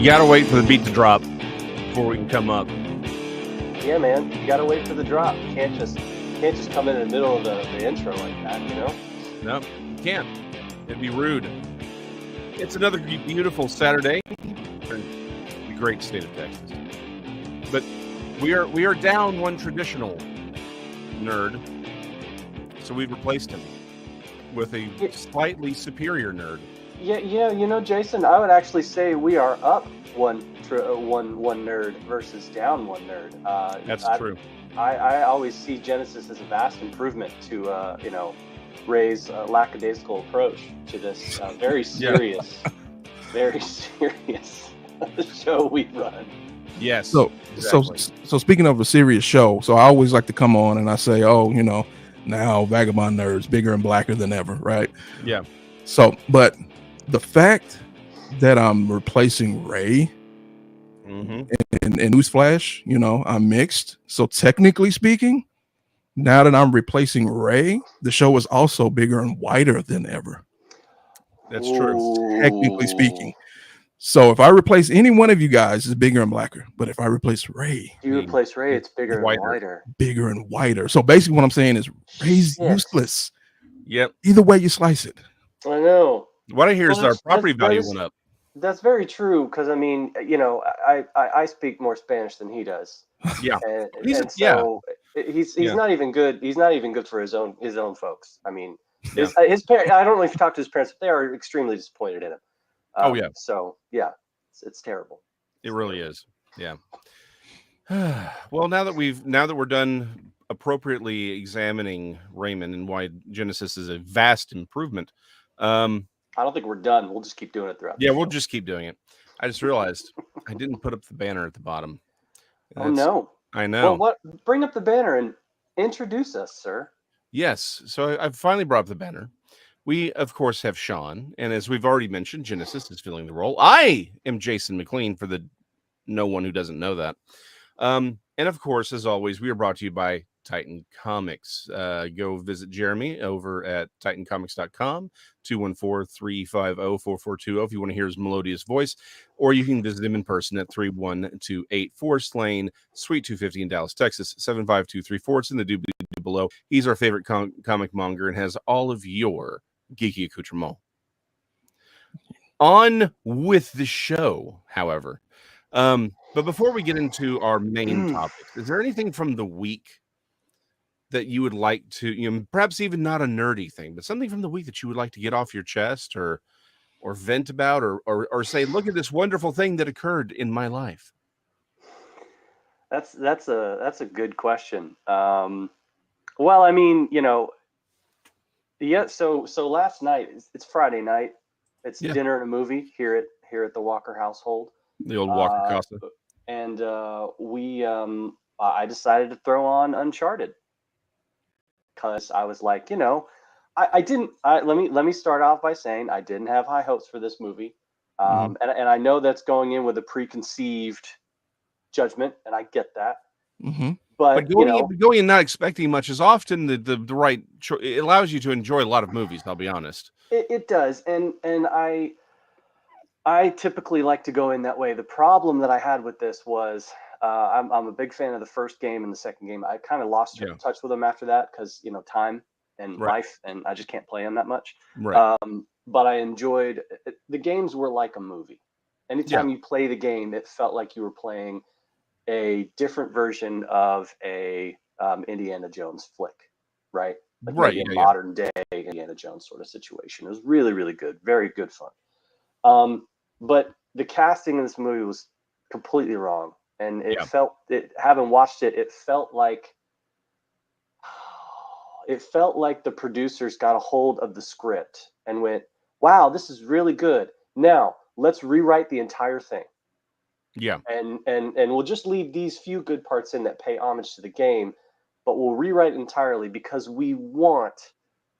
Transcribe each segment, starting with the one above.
You gotta wait for the beat to drop before we can come up. Yeah, man, you gotta wait for the drop. You can't just come in the middle of the intro like that, you know? No, you can't. It'd be rude. It's another beautiful Saturday in the great state of Texas. But we are down one traditional nerd, so we've replaced him with a slightly superior nerd. Yeah, you know, Jason, I would actually say we are up one nerd versus down one nerd. That's true. I always see Genesis as a vast improvement to Ray's lackadaisical approach to this very serious, very serious show we run. Yes. So exactly. so speaking of a serious show, so I always like to come on and I say, oh, now Vagabond Nerds bigger and blacker than ever, right? Yeah. So, but the fact that I'm replacing Ray in Newsflash, I'm mixed. So technically speaking, now that I'm replacing Ray, the show is also bigger and wider than ever. That's true. Technically speaking. So if I replace any one of you guys, it's bigger and blacker. But if I replace Ray, you replace Ray, it's bigger and wider. Bigger and wider. So basically what I'm saying is Ray's useless. Yep. Either way you slice it. I know. What I hear is our property value went up. That's very true, because I mean, I speak more Spanish than he does. Yeah. He's not even good. He's not even good for his own folks. I mean, his parents. I don't know if you talk to his parents, but they are extremely disappointed in him. So yeah, it's terrible. It really is. Yeah. Well, now that we're done appropriately examining Raymond and why Genesis is a vast improvement. I don't think we're done. We'll just keep doing it throughout. Yeah, we'll just keep doing it. I just realized I didn't put up the banner at the bottom. Oh no! I know. Well, bring up the banner and introduce us, sir. Yes. So I've finally brought up the banner. We, of course, have Sean, and as we've already mentioned, Genesis is filling the role. I am Jason McLean, for the no one who doesn't know that. And of course, as always, we are brought to you by Titan Comics. Go visit Jeremy over at titancomics.com, 214-350-4420 if you want to hear his melodious voice, or you can visit him in person at 31284 Forest Lane, Suite 250 in Dallas, Texas, 75234. It's in the doobly below. He's our favorite comic monger and has all of your geeky accoutrement. On with the show, however. But before we get into our main topic, is there anything from the week that you would like to, perhaps even not a nerdy thing, but something from the week that you would like to get off your chest or vent about or say, look at this wonderful thing that occurred in my life? That's a good question. Well, I mean, yeah. So last night, it's Friday night. It's dinner and a movie here at the Walker household. The old Walker Costa. And I decided to throw on Uncharted because I was like, let me start off by saying I didn't have high hopes for this movie. And I know that's going in with a preconceived judgment, and I get that. Mm-hmm. But going in not expecting much is often the right choice. It allows you to enjoy a lot of movies, I'll be honest. It does. And I typically like to go in that way. The problem that I had with this was I'm a big fan of the first game and the second game. I kind of lost touch with them after that because, time and life, and I just can't play them that much. Right. But I enjoyed the games were like a movie. Anytime you play the game, it felt like you were playing a different version of a Indiana Jones flick, right? Like a modern day Indiana Jones sort of situation. It was really, really good. Very good fun. But the casting in this movie was completely wrong. And having watched it, it felt like the producers got a hold of the script and went, wow, this is really good. Now let's rewrite the entire thing. Yeah. And we'll just leave these few good parts in that pay homage to the game, but we'll rewrite it entirely because we want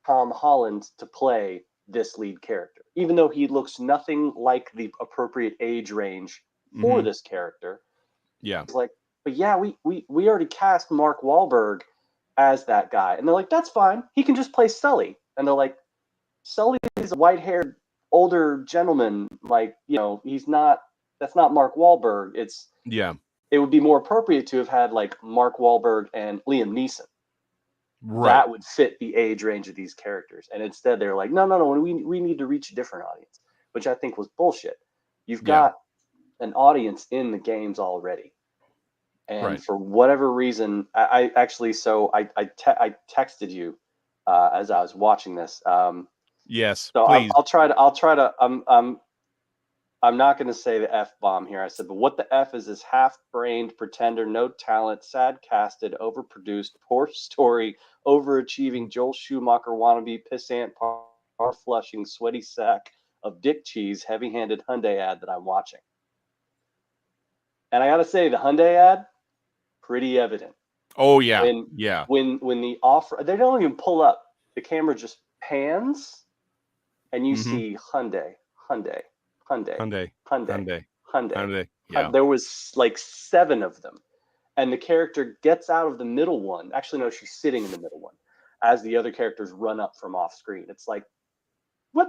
Tom Holland to play this lead character, even though he looks nothing like the appropriate age range for this character. Yeah. It's like, but yeah, we already cast Mark Wahlberg as that guy. And they're like, that's fine. He can just play Sully. And they're like, Sully is a white-haired older gentleman. Like, he's not that's not Mark Wahlberg. It would be more appropriate to have had like Mark Wahlberg and Liam Neeson. Right. That would fit the age range of these characters. And instead they're like, no, we need to reach a different audience, which I think was bullshit. You've got an audience in the games already. And for whatever reason, I texted you as I was watching this. Yes, so please. I'll try to. I'm not going to say the F bomb here. I said, but what the F is this half-brained pretender, no talent, sad casted, overproduced, poor story, overachieving Joel Schumacher wannabe, pissant, par-flushing, sweaty sack of dick cheese, heavy-handed Hyundai ad that I'm watching. And I got to say, the Hyundai ad, pretty evident. Oh yeah, When the offer, they don't even pull up. The camera just pans, and you see Hyundai. Yeah. There was like 7 of them, and the character gets out of the middle one. Actually, no, she's sitting in the middle one as the other characters run up from off screen. It's like, what?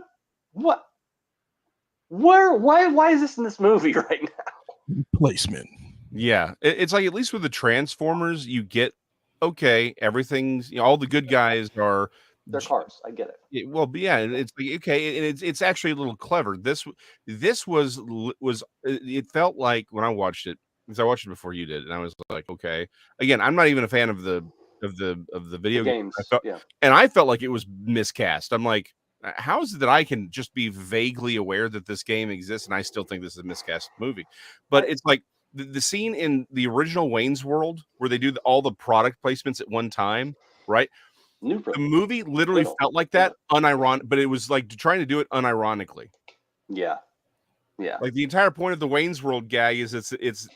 Why is this in this movie right now? Placement. Yeah, it's like, at least with the Transformers, you get, okay, everything's, all the good guys are. They're cars. I get it. Well, yeah, and it's like, okay, and it's actually a little clever. This was it felt like when I watched it, because I watched it before you did, and I was like, okay. Again, I'm not even a fan of the video games. And I felt like it was miscast. I'm like, how is it that I can just be vaguely aware that this game exists and I still think this is a miscast movie? But it's like the scene in the original Wayne's World where they do all the product placements at one time, right? The movie literally felt like that, unironic, but it was like trying to do it unironically. Yeah. Like the entire point of the Wayne's World gag is that it's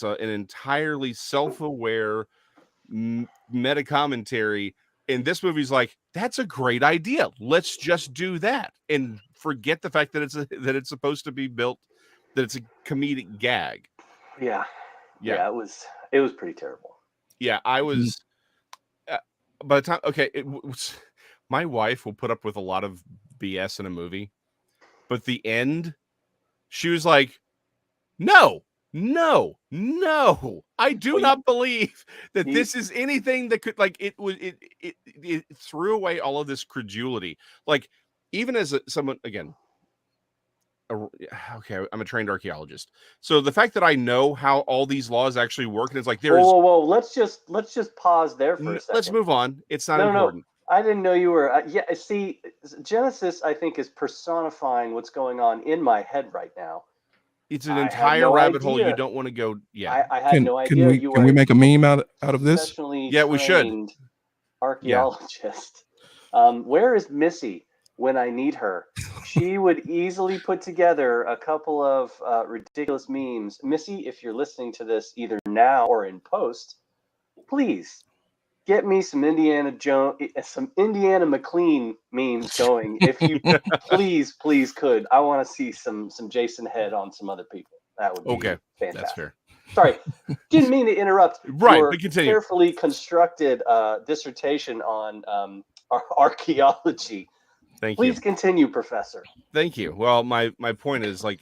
an entirely self-aware meta commentary, and this movie's like, that's a great idea. Let's just do that and forget the fact that it's supposed to be built, that it's a comedic gag. Yeah. It was pretty terrible. Yeah, I was. By the time, my wife will put up with a lot of BS in a movie, but the end, she was like, no, I do not believe that this is anything that could, like, it threw away all of this credulity. Like, even as someone, again, okay, I'm a trained archaeologist, so the fact that I know how all these laws actually work, and it's like, there's whoa, let's just pause there for a second. Let's move on. It's not important. I didn't know you were see, Genesis, I think, is personifying what's going on in my head right now. It's an entire rabbit hole you don't want to go. Yeah, I had no idea. Can we make a meme out of this? Yeah, we should. Archaeologist. Where is Missy when I need her? She would easily put together a couple of ridiculous memes. Missy, if you're listening to this either now or in post, please get me some Indiana McLean memes going. If you please could. I want to see some Jason Head on some other people. That would be fantastic. That's fair. Sorry, didn't mean to interrupt. Right, your but continue. Carefully constructed dissertation on archaeology. Please continue, Professor. Thank you. Well, my point is, like,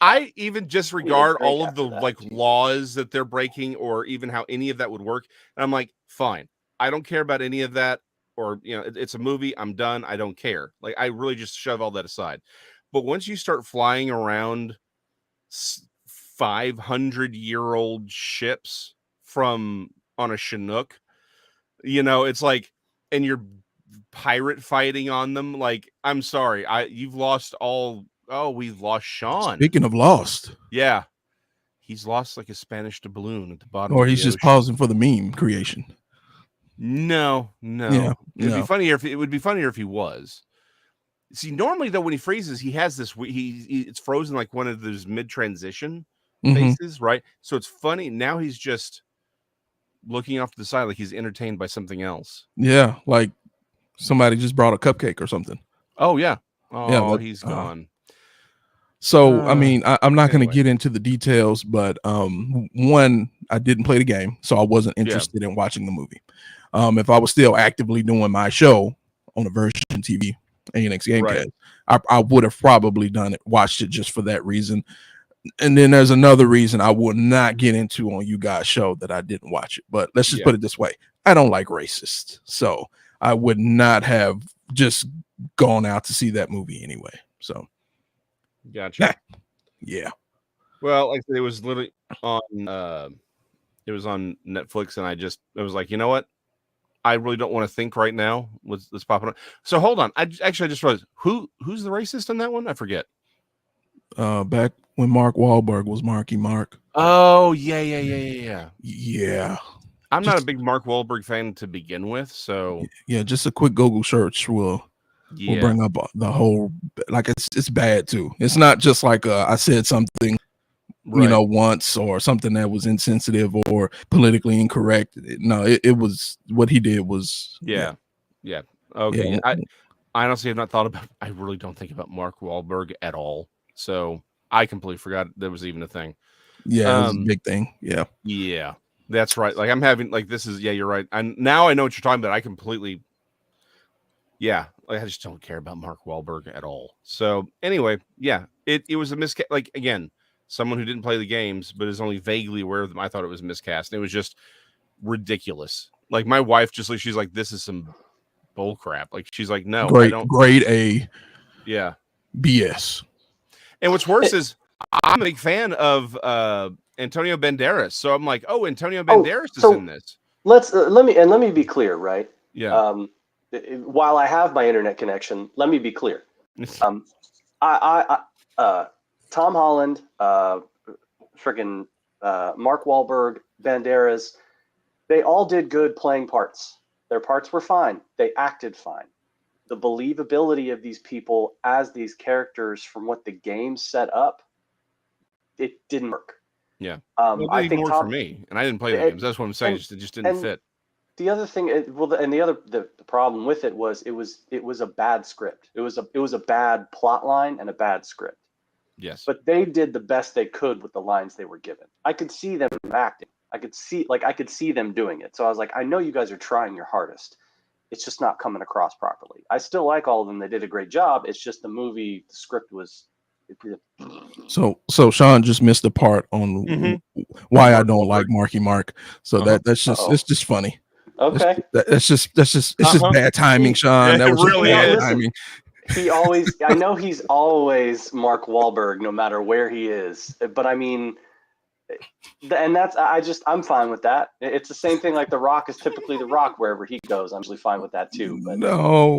I even disregard all of the laws that they're breaking, or even how any of that would work. And I'm like, fine, I don't care about any of that, or it's a movie. I'm done. I don't care. Like, I really just shove all that aside. But once you start flying around 500-year-old ships on a Chinook, it's like, and you're pirate fighting on them, like, I'm sorry, you've lost all. We've lost Sean. Speaking of lost, yeah, he's lost like a Spanish doubloon at the bottom, or he's just pausing for the meme creation. No. Yeah, it would be funnier if he was. See, normally though, when he freezes, he has this. It's frozen like one of those mid-transition faces, right? So it's funny. Now he's just looking off to the side, like he's entertained by something else. Yeah, like somebody just brought a cupcake or something. Oh yeah. Oh, he's gone. So I mean, I'm not going to get into the details, but one, I didn't play the game, so I wasn't interested in watching the movie. If I was still actively doing my show on a Version TV ANX Gamecast, I would have probably watched it just for that reason. And then there's another reason I will not get into on you guys' show that I didn't watch it. But let's just put it this way. I don't like racists. So I would not have just gone out to see that movie anyway. So Gotcha. Yeah. Well, like it was literally on it was on Netflix, and I was like, you know what? I really don't want to think right now. Let's pop it on. So hold on. I just realized who's the racist in that one? I forget. Back when Mark Wahlberg was Marky Mark. Oh yeah. I'm not a big Mark Wahlberg fan to begin with, so just a quick Google search will bring up the whole, like it's bad too. It's not just like I said something once or something that was insensitive or politically incorrect. No, it was what he did was okay. I honestly have not thought about. I really don't think about Mark Wahlberg at all. So I completely forgot there was even a thing. Yeah, it was a big thing. Yeah, that's right. Like I'm having like this is you're right. And now I know what you're talking about. I completely. Yeah, like I just don't care about Mark Wahlberg at all. So anyway, it was a miscast. Like again, someone who didn't play the games but is only vaguely aware of them. I thought it was miscast. And it was just ridiculous. Like my wife she's like, this is some bull crap. Like she's like, no, I don't. Grade A. Yeah. BS. And what's worse is I'm a big fan of Antonio Banderas. So I'm like, oh, Antonio Banderas is in this. Let me be clear, right? Yeah. While I have my internet connection, let me be clear. Tom Holland, freaking Mark Wahlberg, Banderas, they all did good playing parts. Their parts were fine. They acted fine. The believability of these people as these characters from what the game set up, it didn't work. Yeah. I think for me, and I didn't play the games. That's what I'm saying. It just didn't fit. The other thing, the problem with it was a bad script. It was a bad plot line and a bad script. Yes. But they did the best they could with the lines they were given. I could see them acting. I could see them doing it. So I was like, I know you guys are trying your hardest. It's just not coming across properly. I still like all of them. They did a great job. It's just the script was. So Sean just missed the part on why I don't like Marky Mark. So that's just it's just funny. Okay. That's just bad timing, Sean. That was really bad timing. I know he's always Mark Wahlberg, no matter where he is. But I mean, and I'm fine with that. It's the same thing. Like The Rock is typically The Rock wherever he goes. I'm usually fine with that too. But no.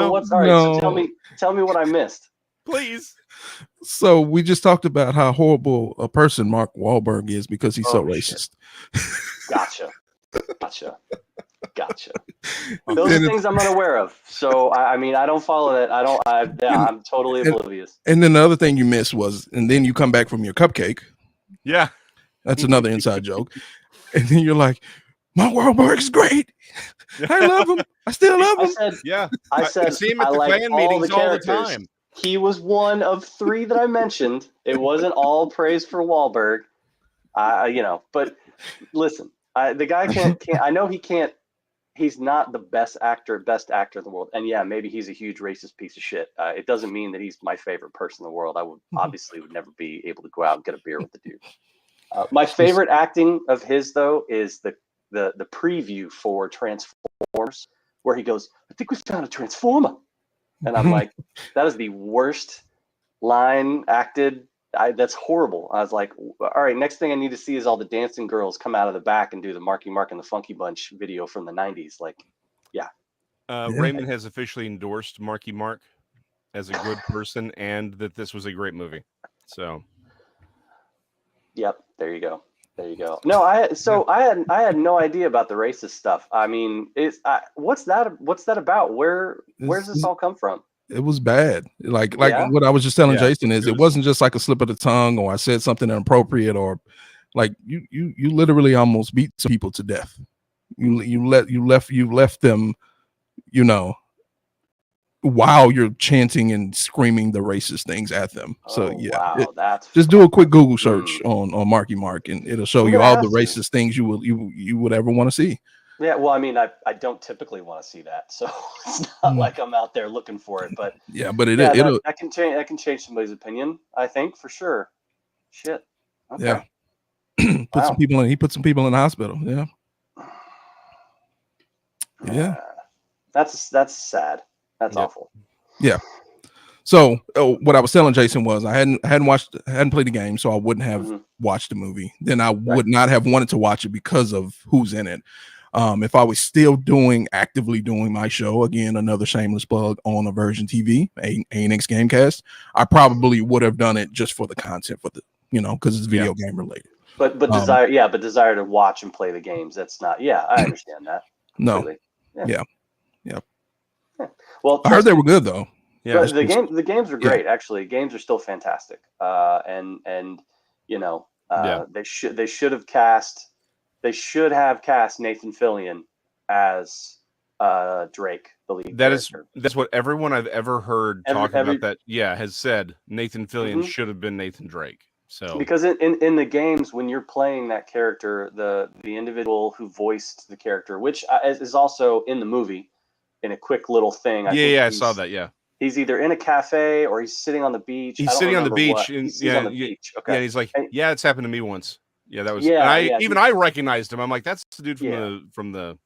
What's all right? No. So tell me what I missed, please. So we just talked about how horrible a person Mark Wahlberg is because he's so racist. Gotcha. Those are things I'm unaware of. So I mean, I don't follow that. I'm totally oblivious. And then the other thing you missed was, and then you come back from your cupcake. Yeah. That's another inside joke. And then you're like, Mark Wahlberg's great. I love him. I still love him. I see him at the fan meetings all the time. He was one of 3 that I mentioned. It wasn't all praise for Wahlberg. But listen, the guy can't. I know he can't. He's not the best actor in the world. And maybe he's a huge racist piece of shit. It doesn't mean that he's my favorite person in the world. I would never be able to go out and get a beer with the dude. My favorite acting of his, though, is the preview for Transformers, where he goes, I think we found a Transformer. And I'm like, that is the worst line acted. That's horrible. I was like, all right, next thing I need to see is all the dancing girls come out of the back and do the Marky Mark and the Funky Bunch video from the 90s. Like, Raymond has officially endorsed Marky Mark as a good person and that this was a great movie. So. Yep. There you go. No, I had no idea about the racist stuff. I mean, what's that about? Where's this all come from? It was bad. Like what I was just telling Jason is it wasn't just like a slip of the tongue or I said something inappropriate or like you literally almost beat some people to death. You left them, while you're chanting and screaming the racist things at them. So just do a quick Google search on Marky Mark and it'll show you all the racist things you would ever want to see. Yeah, well, I mean, I don't typically want to see that, so it's not like I'm out there looking for it. But but that can change somebody's opinion. I think for sure. Shit. Okay. Yeah. He put some people in the hospital. Yeah. Yeah. That's sad. That's awful. Yeah. So what I was telling Jason was I hadn't played the game, so I wouldn't have watched the movie. Then I would not have wanted to watch it because of who's in it. If I was still actively doing my show, again, another shameless plug on Aversion TV, ANX Gamecast, I probably would have done it just for the content, for the, because it's video game related. But desire to watch and play the games. That's not. Yeah, I understand that. Completely. No. Yeah. Well, I heard they were good though. Yeah, but the games are great. Actually, games are still fantastic. And they should have cast Nathan Fillion as Drake, the lead character. That's what everyone I've ever heard talk about that. Yeah, has said Nathan Fillion should have been Nathan Drake. So because in the games, when you're playing that character, the individual who voiced the character, which is also in the movie, in a quick little thing. I saw that. Yeah. He's either in a cafe or he's sitting on the beach. He's sitting on the beach. He's on the beach. Okay. Yeah, he's like, it's happened to me once. Yeah, that was. Yeah, I recognized him. I'm like, that's the dude from the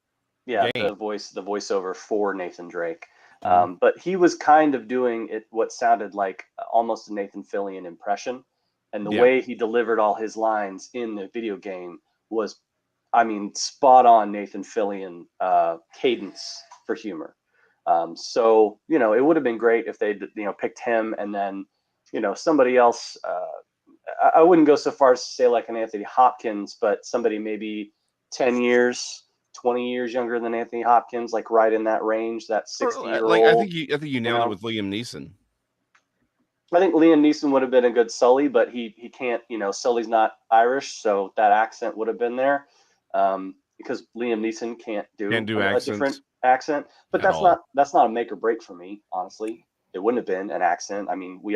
game. The voiceover for Nathan Drake. But he was kind of doing what sounded like almost a Nathan Fillion impression, and the way he delivered all his lines in the video game was, spot on Nathan Fillion cadence for humor. So it would have been great if they picked him and then somebody else. I wouldn't go so far as to say like an Anthony Hopkins, but somebody maybe 10 years, 20 years younger than Anthony Hopkins, like right in that range, that 60-year-old. Like I think you nailed it with Liam Neeson. I think Liam Neeson would have been a good Sully, but he can't. Sully's not Irish, so that accent would have been there. Because Liam Neeson can't do a different accent, but that's not a make or break for me, honestly. It wouldn't have been an accent. I mean, I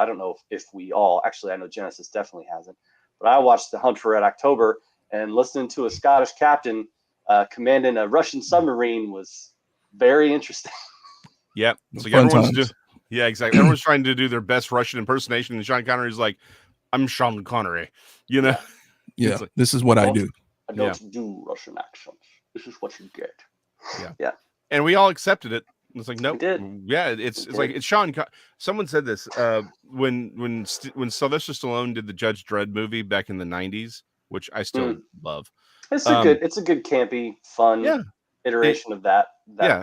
don't know if we all, actually, I know Genesis definitely hasn't, but I watched The Hunt for Red October, and listening to a Scottish captain commanding a Russian submarine was very interesting. Yep. So everyone's exactly. Everyone's trying to do their best Russian impersonation, and Sean Connery's like, I'm Sean Connery, Yeah, like, this is what I do. I don't do Russian accents. This is what you get. Yeah. And we all accepted it. It's like, nope. Yeah, it's like it's Sean. Someone said this when Sylvester Stallone did the Judge Dredd movie back in the 90s, which I still love. It's a good campy, fun iteration of that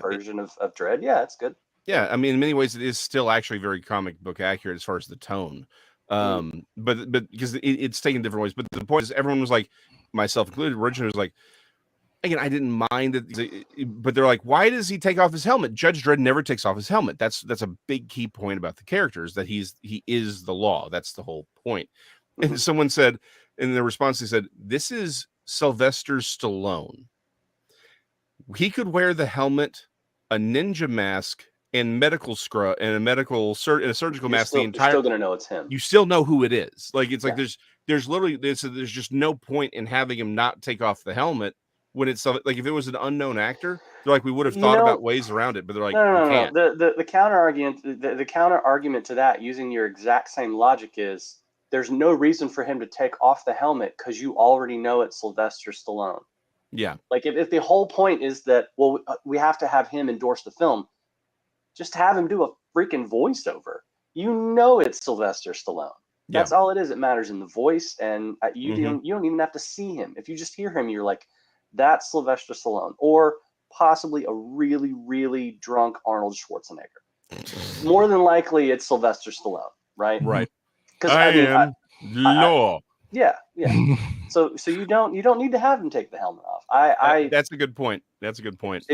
version of Dredd. Yeah, it's good. Yeah, I mean, in many ways, it is still actually very comic book accurate as far as the tone. But because it's taken different ways. But the point is, everyone was like, myself included, originally was like, again, I didn't mind it, but they're like, why does he take off his helmet? Judge Dredd never takes off his helmet. That's a big key point about the characters, that he is the law. That's the whole point. And someone said, in their response, they said, this is Sylvester Stallone. He could wear the helmet, a ninja mask, and medical scrub and a surgical mask. You're still gonna know it's him. You still know who it is. Like it's like there's literally there's just no point in having him not take off the helmet when it's like if it was an unknown actor, they're like we would have thought about ways around it, but they're like no. Can't. The counter argument to that, using your exact same logic, is there's no reason for him to take off the helmet because you already know it's Sylvester Stallone. Yeah. Like if the whole point is that we have to have him endorse the film, just have him do a freaking voiceover. You know it's Sylvester Stallone. That's all it is. It matters in the voice, and you don't even have to see him. If you just hear him, you're like, that's Sylvester Stallone, or possibly a really, really drunk Arnold Schwarzenegger. More than likely, it's Sylvester Stallone, right? Right. Because I am law. Yeah. So you don't need to have him take the helmet off. That's a good point. That's a good point.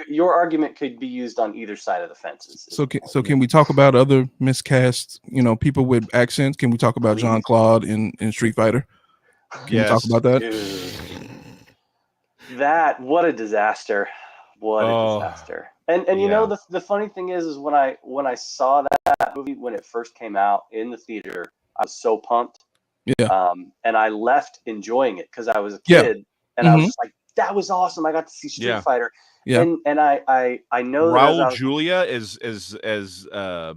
Your argument could be used on either side of the fences. So can we talk about other miscast? People with accents. Can we talk about Jean-Claude in Street Fighter? Can we talk about that? Dude. What a disaster! What a disaster! And the funny thing is when I saw that movie when it first came out in the theater, I was so pumped. Yeah. And I left enjoying it because I was a kid, and I was just like, that was awesome. I got to see Street Fighter. Yeah. And I know Raul Julia as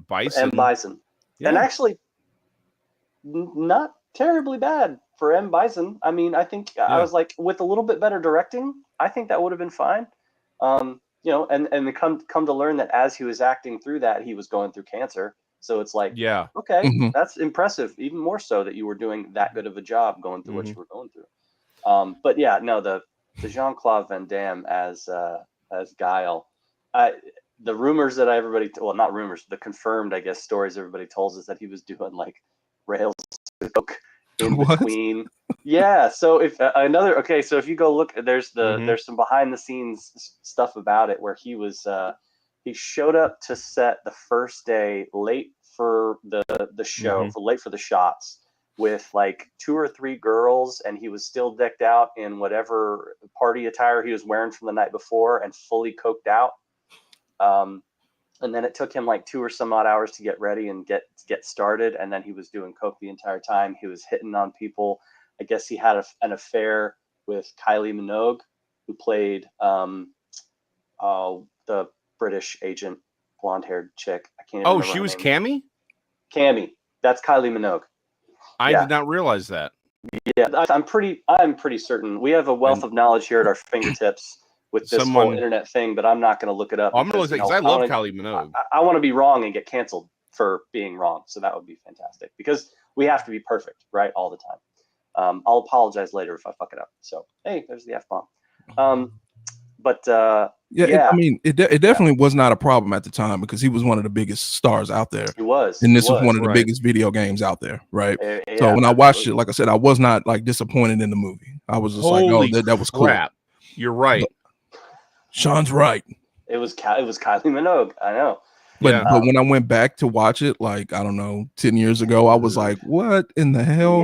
Bison. And Bison. Yeah. And actually not terribly bad for M. Bison. I mean, I think I was like, with a little bit better directing, I think that would have been fine. You know, and come to learn that as he was acting through that, he was going through cancer. So it's like, okay, that's impressive. Even more so that you were doing that good of a job going through what you were going through. But yeah, no, the Jean-Claude Van Damme as Guile. The rumors that well, not rumors, the confirmed, I guess, stories everybody tells us that he was doing like rails to coke in between. Yeah. So if so if you go look, there's some behind the scenes stuff about it where he was he showed up to set the first day late for the show, late for the shots, with like 2 or 3 girls, and he was still decked out in whatever party attire he was wearing from the night before and fully coked out. And then it took him like 2 or some odd hours to get ready and get started. And then he was doing coke the entire time. He was hitting on people. I guess he had an affair with Kylie Minogue, who played the British agent, blonde-haired chick. I can't. Oh, she was Cammy? Cammy. That's Kylie Minogue. I did not realize that. Yeah, I'm pretty certain. We have a wealth of knowledge here at our fingertips with this whole internet thing, but I'm not going to look it up. I'm going to because I love Kylie Minogue. I want to be wrong and get canceled for being wrong, so that would be fantastic, because we have to be perfect, right, all the time. I'll apologize later if I fuck it up. So hey, there's the F-bomb. But I mean, it definitely was not a problem at the time, because he was one of the biggest stars out there. He was, and this was one of the biggest video games out there, right? So when I watched it, like I said, I was not like disappointed in the movie. I was just like, oh, that was cool. You're right. But Sean's right. It was Kylie Minogue. I know. But when I went back to watch it, like, I don't know, 10 years ago, I was like, what in the hell?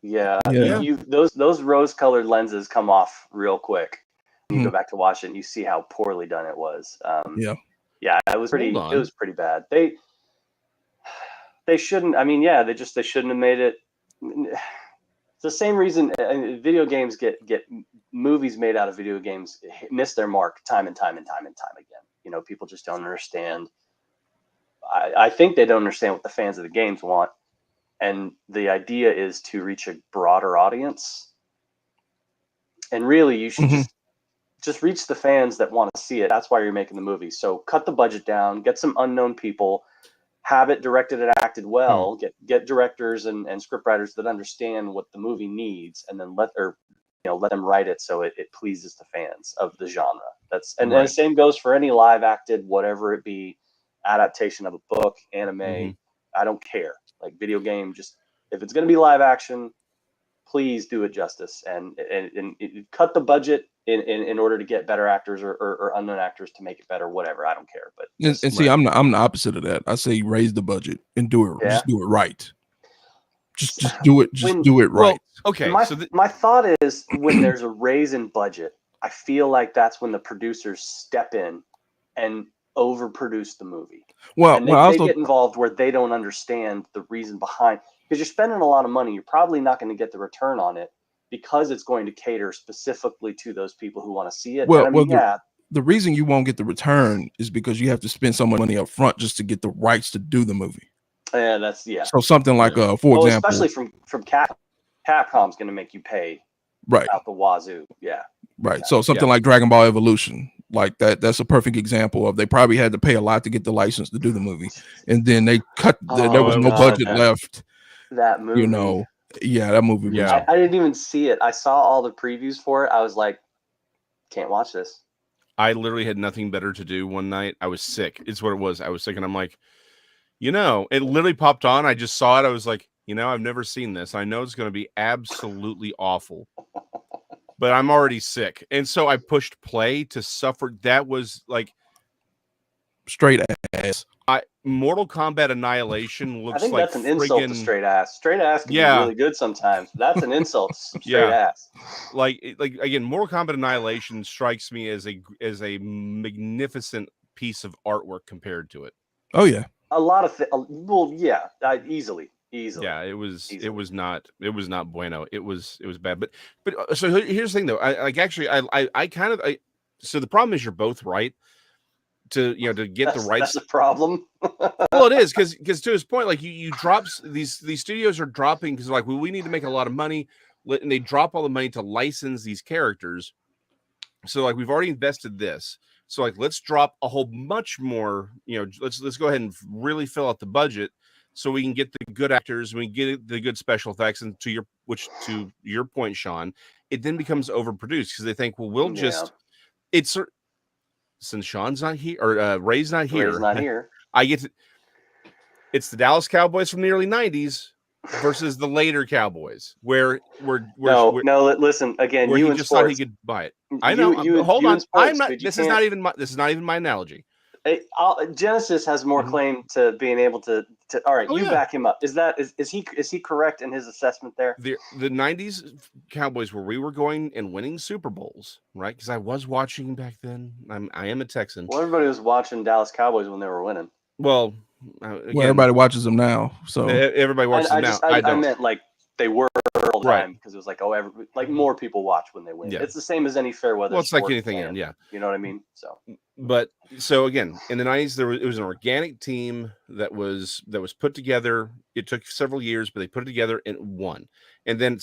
Yeah. Those rose-colored lenses come off real quick. You go back to watch it and you see how poorly done it was. It was pretty bad. They shouldn't. I mean, they shouldn't have made it. It's the same reason video games get movies made out of video games miss their mark time and time again. You know, people just don't understand. I think they don't understand what the fans of the games want, and the idea is to reach a broader audience. And really, you should just reach the fans that want to see it. That's why you're making the movie. So cut the budget down, get some unknown people, have it directed and acted well, get directors and scriptwriters that understand what the movie needs, and then let them write it so it pleases the fans of the genre. And the same goes for any live acted, whatever it be, adaptation of a book, anime. I don't care. Like video game, just if it's going to be live action, please do it justice and cut the budget in order to get better actors or unknown actors to make it better. Whatever, I don't care. But see, I'm the opposite of that. I say raise the budget and do it. Just do it right. Just do it. Do it right. Well, okay. My thought is, when there's a raise in budget, I feel like that's when the producers step in and overproduce the movie. Well, and they get involved where they don't understand the reason behind. Because you're spending a lot of money, you're probably not going to get the return on it, because it's going to cater specifically to those people who want to see it. The reason you won't get the return is because you have to spend so much money up front just to get the rights to do the movie. So something like for example, especially from Capcom's going to make you pay out the wazoo. Right. So something like Dragon Ball Evolution, like that's a perfect example of, they probably had to pay a lot to get the license to do the movie, and then they cut. There was no budget left. That movie, that movie. I didn't even see it. I saw all the previews for it. I was like, can't watch this. I literally had nothing better to do one night. I was sick. It's what it was. I was sick, and I'm like, it literally popped on. I just saw it. I was like, I've never seen this. I know it's going to be absolutely awful, but I'm already sick. And so I pushed play to suffer. That was like straight ass. Mortal Kombat Annihilation looks like, I think that's an insult to straight ass. Straight ass can be really good sometimes. That's an insult to straight ass. Like again, Mortal Kombat Annihilation strikes me as a magnificent piece of artwork compared to it. Oh yeah. A lot of easily. Yeah, it was not bueno. It was bad. But so here's the thing though. So the problem is, you're both right. to get the rights. That's a problem. Well, it is because to his point, like you drop these studios are dropping because like we need to make a lot of money, and they drop all the money to license these characters. So like we've already invested this, so like let's drop a whole much more. Let's go ahead and really fill out the budget so we can get the good actors, we get the good special effects, and to your point, Sean, it then becomes overproduced because they think, well, we'll just it's. Since Sean's not here or Ray's not here, I get to. It's the Dallas Cowboys from the early '90s versus the later Cowboys, where no. Listen again. Where you he in just sports, thought he could buy it. I know. Hold on. I'm not. This is not even my analogy. Genesis has more claim to being able to. All right, back him up. Is he correct in his assessment there? The '90s Cowboys where we were going and winning Super Bowls, right? Because I was watching back then. I am a Texan. Well, everybody was watching Dallas Cowboys when they were winning. Well, everybody watches them now. So everybody watches them now. I meant like they were all the time because it was like more people watch when they win. Yeah. It's the same as any fair weather. Well, it's like anything, you know what I mean. So again, in the '90s, it was an organic team that was put together. It took several years, but they put it together and won. And then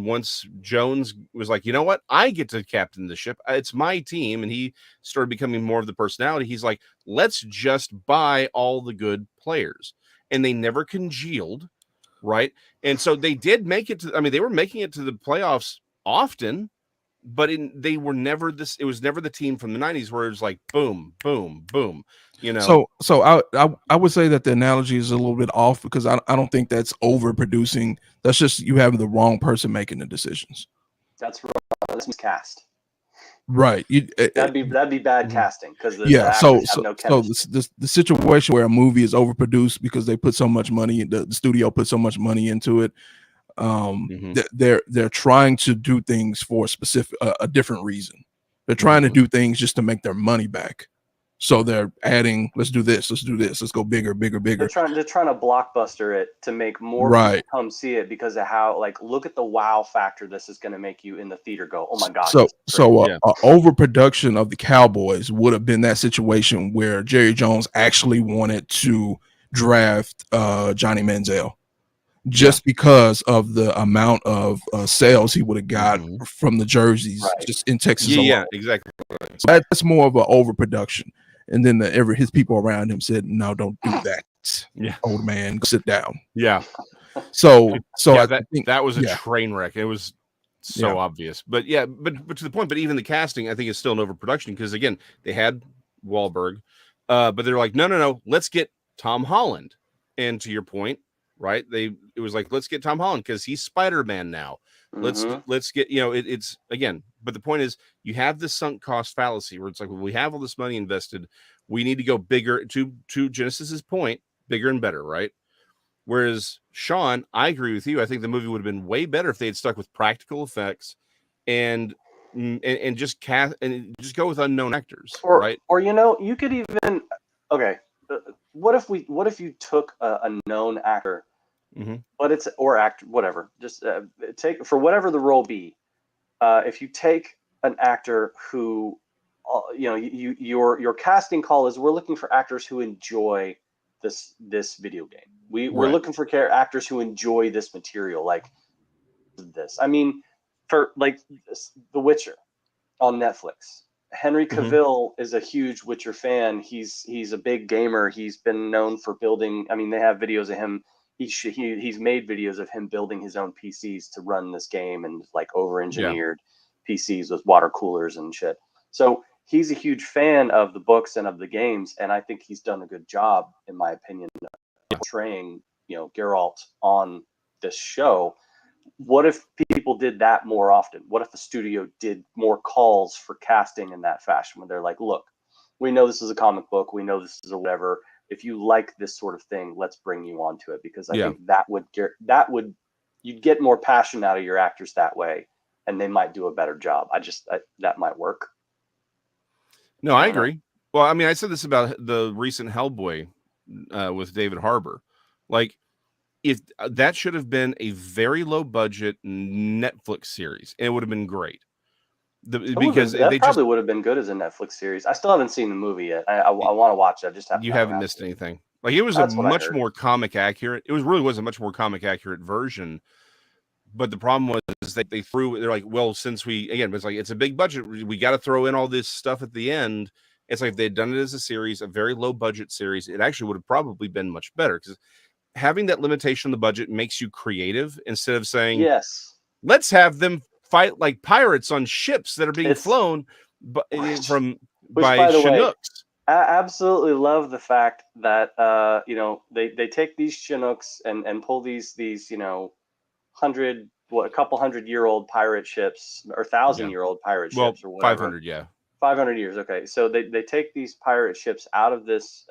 once Jones was like, you know what, I get to captain the ship. It's my team, and he started becoming more of the personality. He's like, let's just buy all the good players, and they never congealed. Right. And so they did make it to, they were making it to the playoffs often, but they were never this. It was never the team from the '90s where it was like, boom, boom, boom, So I would say that the analogy is a little bit off because I don't think that's overproducing. That's just you have the wrong person making the decisions. That's wrong. This is cast. Right. That'd be bad casting because so the situation where a movie is overproduced because they put so much money, the studio put so much money into it. They're trying to do things for a different reason. They're trying to do things just to make their money back. So they're adding, let's do this, let's go bigger. They're trying to blockbuster it to make more people come see it because of how, like, look at the wow factor this is going to make you in the theater go, oh my god. So overproduction of the Cowboys would have been that situation where Jerry Jones actually wanted to draft Johnny Manziel just because of the amount of sales he would have got from the jerseys just in Texas alone. Yeah, exactly. So that's more of an overproduction. And then his people around him said, "No, don't do that, old man. Go sit down." Yeah. So I think that was a train wreck. It was so obvious, but to the point. But even the casting, I think, is still an overproduction because again, they had Wahlberg, but they're like, no, let's get Tom Holland. And to your point, right? It was like, let's get Tom Holland because he's Spider-Man now. Let's get, it's again, but the point is you have this sunk cost fallacy where it's like, well, we have all this money invested. We need to go bigger to Genesis's point, bigger and better. Right. Whereas Sean, I agree with you. I think the movie would have been way better if they had stuck with practical effects and just cast and just go with unknown actors. Right. Or, you could even, okay. What if you took a known actor, but it's whatever. Just take for whatever the role be. If you take an actor who, your casting call is we're looking for actors who enjoy this video game. We're looking for actors who enjoy this material, like this. For like The Witcher on Netflix. Henry Cavill is a huge Witcher fan. He's a big gamer. He's been known for building. They have videos of him. He's made videos of him building his own PCs to run this game and like over-engineered PCs with water coolers and shit. So he's a huge fan of the books and of the games, and I think he's done a good job, in my opinion, portraying Geralt on this show. What if people did that more often? What if the studio did more calls for casting in that fashion when they're like, look, we know this is a comic book. We know this is a whatever. If you like this sort of thing, let's bring you onto it because I think you'd get more passion out of your actors that way and they might do a better job. That might work. No, I agree. Well, I said this about the recent Hellboy with David Harbour. Like, if that should have been a very low budget Netflix series, and it would have been great. Because that probably would have been good as a Netflix series. I still haven't seen the movie yet. I want to watch it. I just haven't. You haven't missed anything. Like, it was a much more comic accurate. It was a much more comic accurate version. But the problem was that they're like, well, since it's a big budget, we got to throw in all this stuff at the end. It's like if they'd done it as a series, a very low budget series, it actually would have probably been much better, because having that limitation on the budget makes you creative instead of saying, yes, let's have them fight like pirates on ships that are being flown by Chinooks. I absolutely love the fact that they take these Chinooks and pull these a couple 100-year-old pirate ships, or 1,000-year-old pirate ships, or whatever. 500, 500 years. Okay, so they take these pirate ships out of this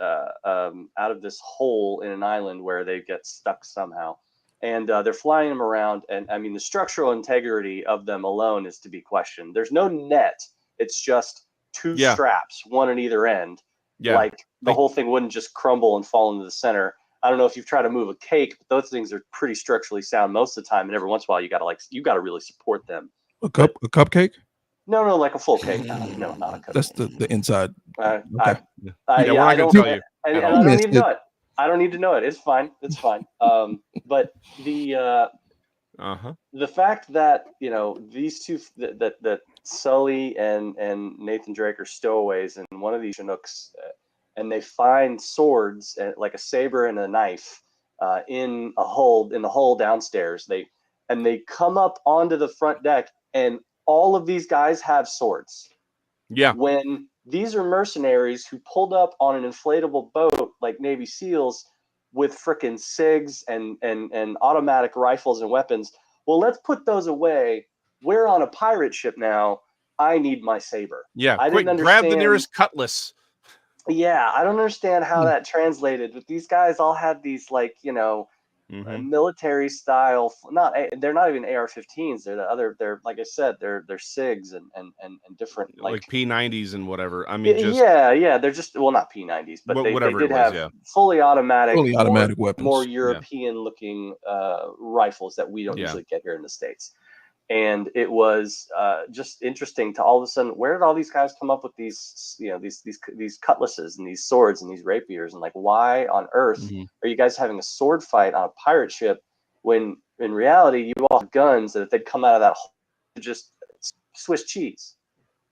hole in an island where they get stuck somehow, and they're flying them around. And I mean, the structural integrity of them alone is to be questioned. There's no net. It's just two straps, one at either end. Yeah. Like the whole thing wouldn't just crumble and fall into the center. I don't know if you've tried to move a cake, but those things are pretty structurally sound most of the time. And every once in a while, you gotta really support them. A cupcake? No, like a full cake. No, not a cupcake. That's the inside. Okay. I don't need to know it. I don't need to know it. It's fine. But the fact that these two, that Sully and Nathan Drake are stowaways in one of these Chinooks, and they find swords, like a saber and a knife, in the hole downstairs. They come up onto the front deck, and all of these guys have swords. Yeah. When these are mercenaries who pulled up on an inflatable boat like Navy SEALs with frickin' SIGs and automatic rifles and weapons. Well, let's put those away. We're on a pirate ship now. I need my saber. Yeah, quick, grab the nearest cutlass. Yeah, I don't understand how that translated, but these guys all had these military style. They're not even AR-15s. They're like I said, they're SIGs and different like P90s and whatever. I mean, they're just not P90s, but they did have fully automatic weapons, more European looking rifles that we don't usually get here in the States. And it was just interesting to all of a sudden, where did all these guys come up with these cutlasses and these swords and these rapiers, and like, why on earth are you guys having a sword fight on a pirate ship when in reality you all have guns that if they'd come out of that hole, just Swiss cheese,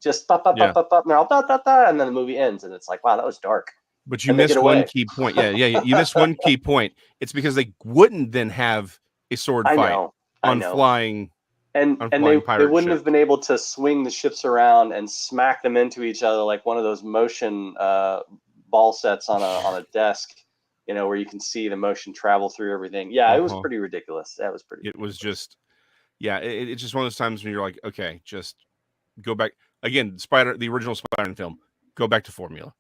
just pop, and they're all and then the movie ends and it's like, wow, that was dark. But you missed one key point. You missed one key point. It's because they wouldn't then have a sword fight on flying. And they wouldn't have been able to swing the ships around and smack them into each other like one of those motion ball sets on a desk, where you can see the motion travel through everything. Yeah, it was pretty ridiculous. That was pretty. It was just, it's just one of those times when you're like, okay, just go back again. The original Spider-Man film. Go back to formula.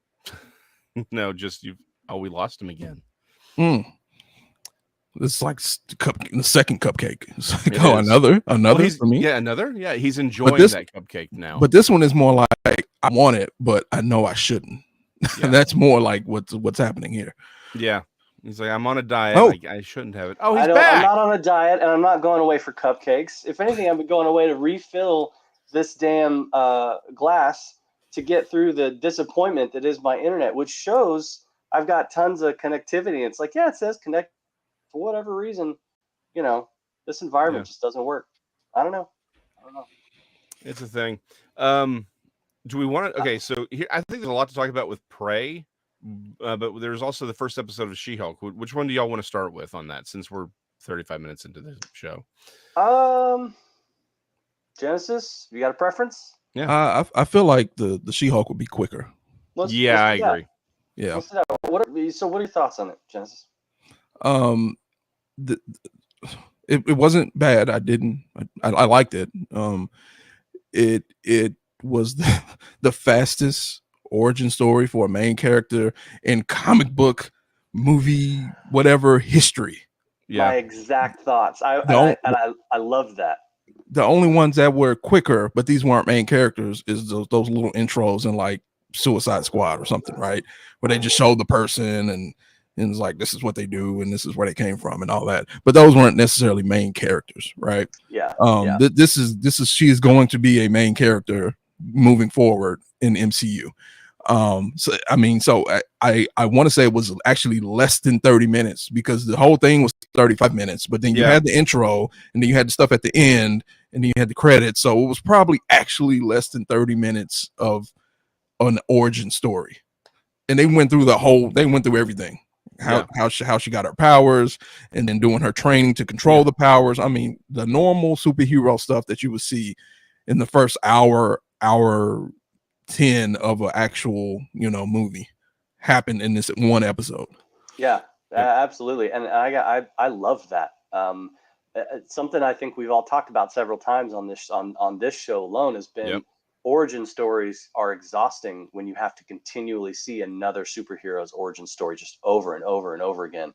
No, just we lost him again. It's like the second cupcake. It's like, another for me. Yeah, another. Yeah, he's enjoying that cupcake now. But this one is more like, I want it, but I know I shouldn't. Yeah. And that's more like what's happening here. Yeah, he's like, I'm on a diet. I shouldn't have it. Oh, he's back. I'm not on a diet, and I'm not going away for cupcakes. If anything, I'm going away to refill this damn glass to get through the disappointment that is my internet, which shows I've got tons of connectivity. It's like, it says connect. For whatever reason, this environment just doesn't work. I don't know. It's a thing. Do we want to? Okay, so here I think there's a lot to talk about with Prey, but there's also the first episode of She-Hulk. Which one do y'all want to start with on that? Since we're 35 minutes into the show. Genesis, you got a preference? Yeah, I feel like the She-Hulk would be quicker. I agree. Yeah. What are your thoughts on it, Genesis? It wasn't bad. I liked it. It was the fastest origin story for a main character in comic book, movie, whatever history. Yeah, my exact thoughts. I love that. The only ones that were quicker, but these weren't main characters, is those little intros in like Suicide Squad or something, right? Where they just show the person and and it's like, this is what they do and this is where they came from and all that. But those weren't necessarily main characters, right? Yeah. This is she is going to be a main character moving forward in MCU. So I mean, so I want to say it was actually less than 30 minutes because the whole thing was 35 minutes, but then you had the intro and then you had the stuff at the end and then you had the credits. So it was probably actually less than 30 minutes of an origin story. And they went through everything. How she got her powers and then doing her training to control the powers. I mean, the normal superhero stuff that you would see in the first hour 10 of an actual, movie happened in this one episode. Absolutely. And I love that. It's something I think we've all talked about several times on this show alone has been origin stories are exhausting when you have to continually see another superhero's origin story just over and over and over again.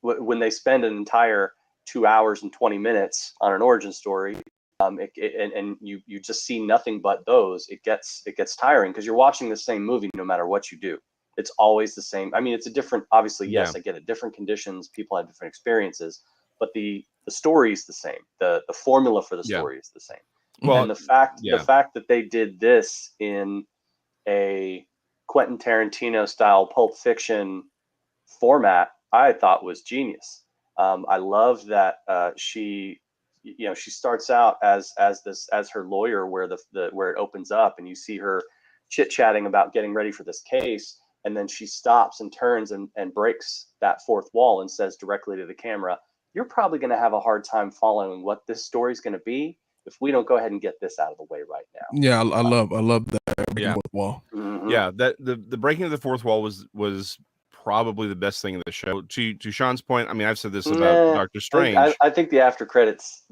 When they spend an entire 2 hours and 20 minutes on an origin story, and you just see nothing but those, it gets tiring because you're watching the same movie no matter what you do. It's always the same. I mean, it's a different, obviously, yes, I get it. Different conditions, people have different experiences, but the story is the same. The formula for the story is the same. Well, and the fact that they did this in a Quentin Tarantino style Pulp Fiction format, I thought was genius. I love that she starts out as her lawyer, where where it opens up and you see her chit chatting about getting ready for this case, and then she stops and turns and breaks that fourth wall and says directly to the camera, "You're probably going to have a hard time following what this story is going to be if we don't go ahead and get this out of the way right now." Yeah, I love that fourth wall. Mm-hmm. Yeah, that the breaking of the fourth wall was probably the best thing in the show. To Sean's point, I mean, I've said this about Doctor Strange. I think the after credits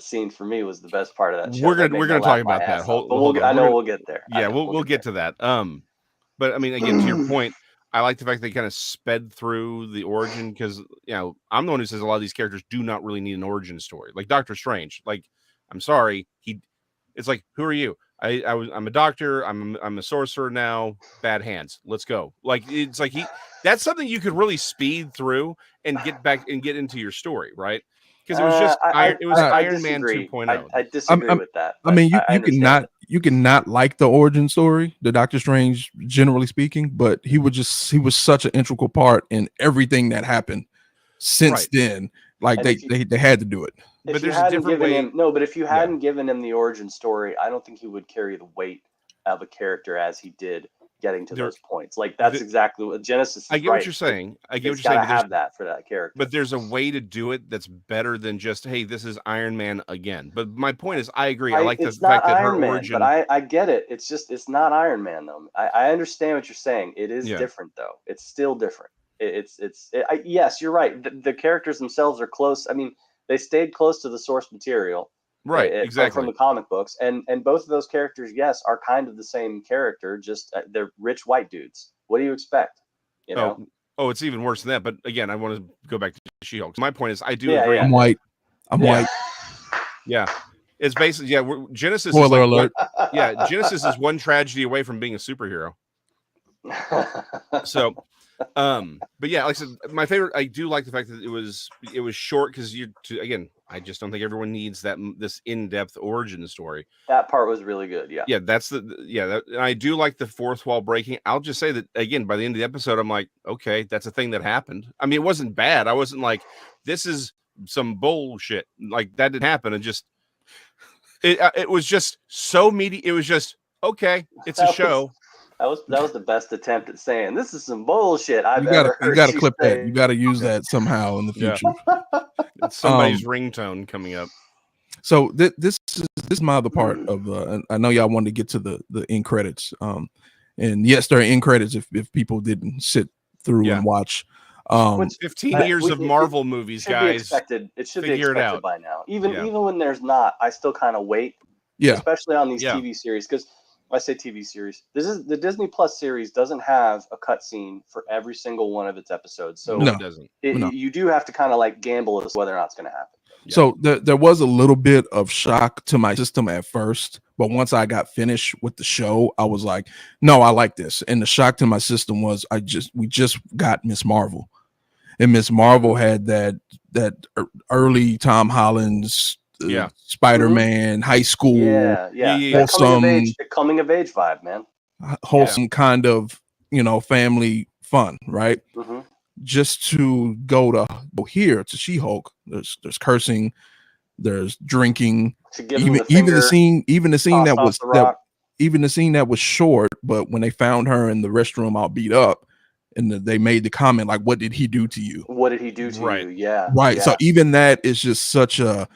scene for me was the best part of that show. We're gonna talk about that. We'll get there. Yeah, we'll get to that. But I mean, again, to your point, I like the fact they kind of sped through the origin because I'm the one who says a lot of these characters do not really need an origin story. Like Doctor Strange, like, I'm sorry, it's like, who are you? I'm a doctor. I'm a sorcerer now. Bad hands. Let's go. Like, it's like that's something you could really speed through and get back and get into your story, right? Because it was just Iron Man 2.0. I disagree with that. I mean, you cannot like the origin story, the Doctor Strange, generally speaking, but he was such an integral part in everything that happened since then. Like they had to do it. But there's a different way. But if you hadn't given him the origin story, I don't think he would carry the weight of a character as he did getting to those points. Like that's exactly what Genesis is. I get what you're saying. I get what you're saying. Have that for that character. But there's a way to do it that's better than just, hey, this is Iron Man again. But my point is, I agree. I like the fact that her origin. But I get it. It's not Iron Man though. I understand what you're saying. It is different though. It's still different. Yes, you're right. The characters themselves are close. I mean, they stayed close to the source material, right? Exactly, from the comic books, and both of those characters, yes, are kind of the same character. Just they're rich white dudes. What do you expect? You know? Oh, it's even worse than that. But again, I want to go back to She-Hulk. My point is, I do agree. I'm white. Yeah, it's basically Genesis. Spoiler alert. Genesis is one tragedy away from being a superhero. So. But yeah, like I said, my favorite. I do like the fact that it was short because I just don't think everyone needs this in-depth origin story. That part was really good. Yeah. Yeah, and I do like the fourth wall breaking. I'll just say that again, by the end of the episode, I'm like, okay, that's a thing that happened. I mean, it wasn't bad. I wasn't like, this is some bullshit. Like that didn't happen. And just it was just so meaty. It was just okay. It's a show. That was the best attempt at saying this is some bullshit I've ever heard. You got to clip that. You got to use that somehow in the future. It's somebody's ringtone coming up. So this is my other part of. I know y'all wanted to get to the end credits. And yes, there are end credits if people didn't sit through and watch. 15 years of Marvel movies, guys. It should be expected by now. Even when there's not, I still kind of wait. Yeah. Especially on these TV series because. I say TV series. The Disney Plus series doesn't have a cutscene for every single one of its episodes, so no, it doesn't. You do have to kind of like gamble as to whether or not it's going to happen. So there was a little bit of shock to my system at first, but once I got finished with the show, I was like, no, I like this. And the shock to my system was we just got Miss Marvel. And Miss Marvel had that early Tom Holland's Spider-Man, high school, wholesome, coming of age vibe, man. Wholesome kind of, family fun, right? Just to go here to She-Hulk, there's cursing, there's drinking, even the scene that was short, but when they found her in the restroom all beat up, and they made the comment like, "What did he do to you? What did he do to you?" Yeah, right. Yeah. So even that is just such a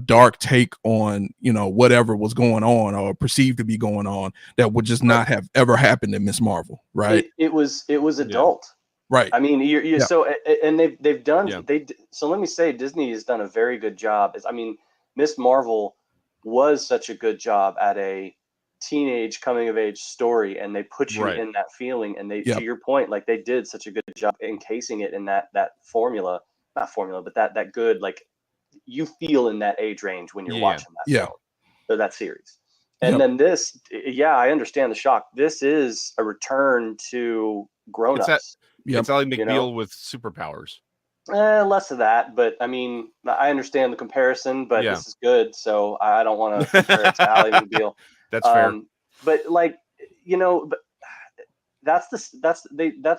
dark take on whatever was going on or perceived to be going on that would just not have ever happened in Miss Marvel, right? It was adult, right? I mean, so and they've done so. Let me say, Disney has done a very good job. I mean, Miss Marvel was such a good job at a teenage coming of age story, and they put you in that feeling, and they to your point, like they did such a good job encasing it in that formula, not formula, but that good, like you feel in that age range when you're watching that film or that series. And then this, I understand the shock. This is a return to grown-ups. It's Ally McBeal with superpowers. Less of that, but I mean, I understand the comparison, but this is good, so I don't want to compare it to Ally McBeal. That's fair. But like, but that's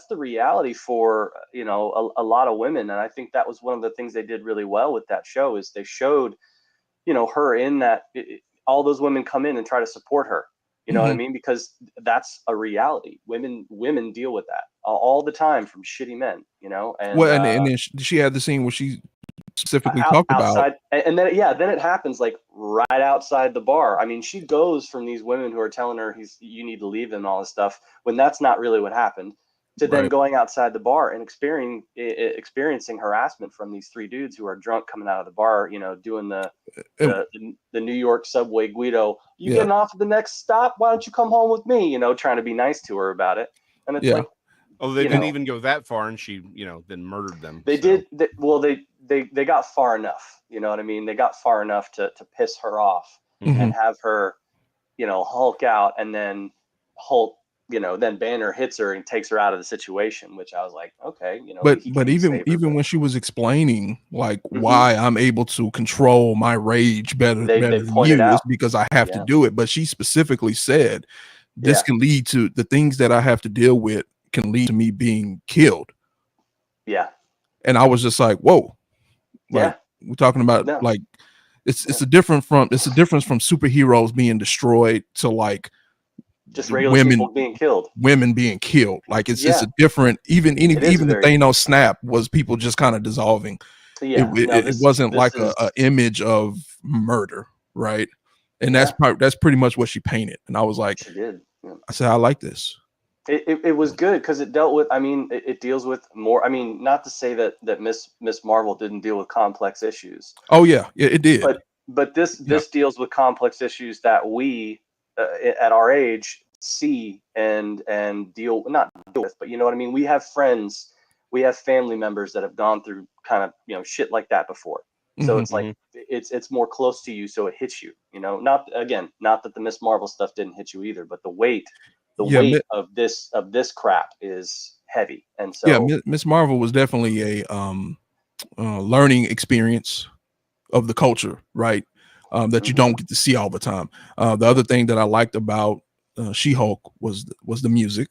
the reality for a lot of women, and I think that was one of the things they did really well with that show is they showed her in that all those women come in and try to support her. You know what I mean? Because that's a reality. Women deal with that all the time from shitty men, And and then she had the scene where she specifically talked outside, about, and then it happens like right outside the bar. I mean, she goes from these women who are telling her you need to leave and all this stuff when that's not really what happened, to then going outside the bar and experiencing harassment from these three dudes who are drunk coming out of the bar, doing the New York subway Guido, getting off at the next stop, why don't you come home with me, trying to be nice to her about it. And it's like, they didn't even go that far, and she then murdered them. They did. They got far enough, you know what I mean? They got far enough to piss her off and have her Hulk out, and then Hulk then Banner hits her and takes her out of the situation, which I was like, okay, but even when she was explaining like why I'm able to control my rage better than you is because I have to do it. But she specifically said this can lead to the things that I have to deal with can lead to me being killed. Yeah. And I was just like, whoa, like we're talking about like it's a difference from superheroes being destroyed to like just regular people being killed. Women being killed. Like it's a different, even the Thanos snap was people just kind of dissolving. It wasn't like a image of murder, right? And that's pretty much what she painted. And I was like, she did. I said, I like this. It was good because it dealt with, I mean, it deals with more. I mean, not to say that Miss Marvel didn't deal with complex issues. Oh yeah, it did. But this deals with complex issues that we at our age see and not deal with, but you know what I mean. We have friends, we have family members that have gone through kind of shit like that before. So it's like it's more close to you, so it hits you. Not that the Miss Marvel stuff didn't hit you either, but the weight of this crap is heavy. And so Miss Marvel was definitely a learning experience of the culture, right? That you don't get to see all the time. The other thing that I liked about She-Hulk was the music.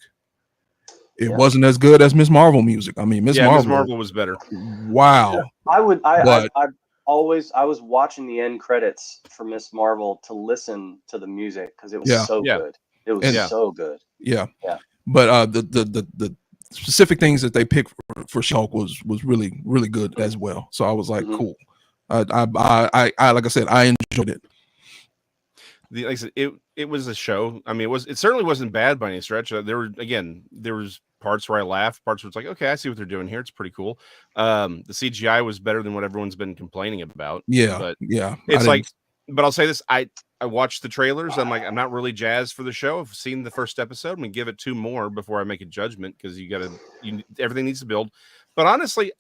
It wasn't as good as Miss Marvel music. I mean, Miss Marvel was better. Wow. I was watching the end credits for Miss Marvel to listen to the music because it was so good. It was so good. Yeah. But the specific things that they picked for She-Hulk was really, really good as well. So I was like, cool. I like I said, I enjoyed it. Like I said, it was a show. I mean, it certainly wasn't bad by any stretch. There was parts where I laughed, parts where it's like, okay, I see what they're doing here. It's pretty cool. The CGI was better than what everyone's been complaining about. But it's like, but I'll say this: I watched the trailers. I'm like, I'm not really jazzed for the show. I've seen the first episode. I'm gonna give it 2 more before I make a judgment because everything needs to build. But honestly,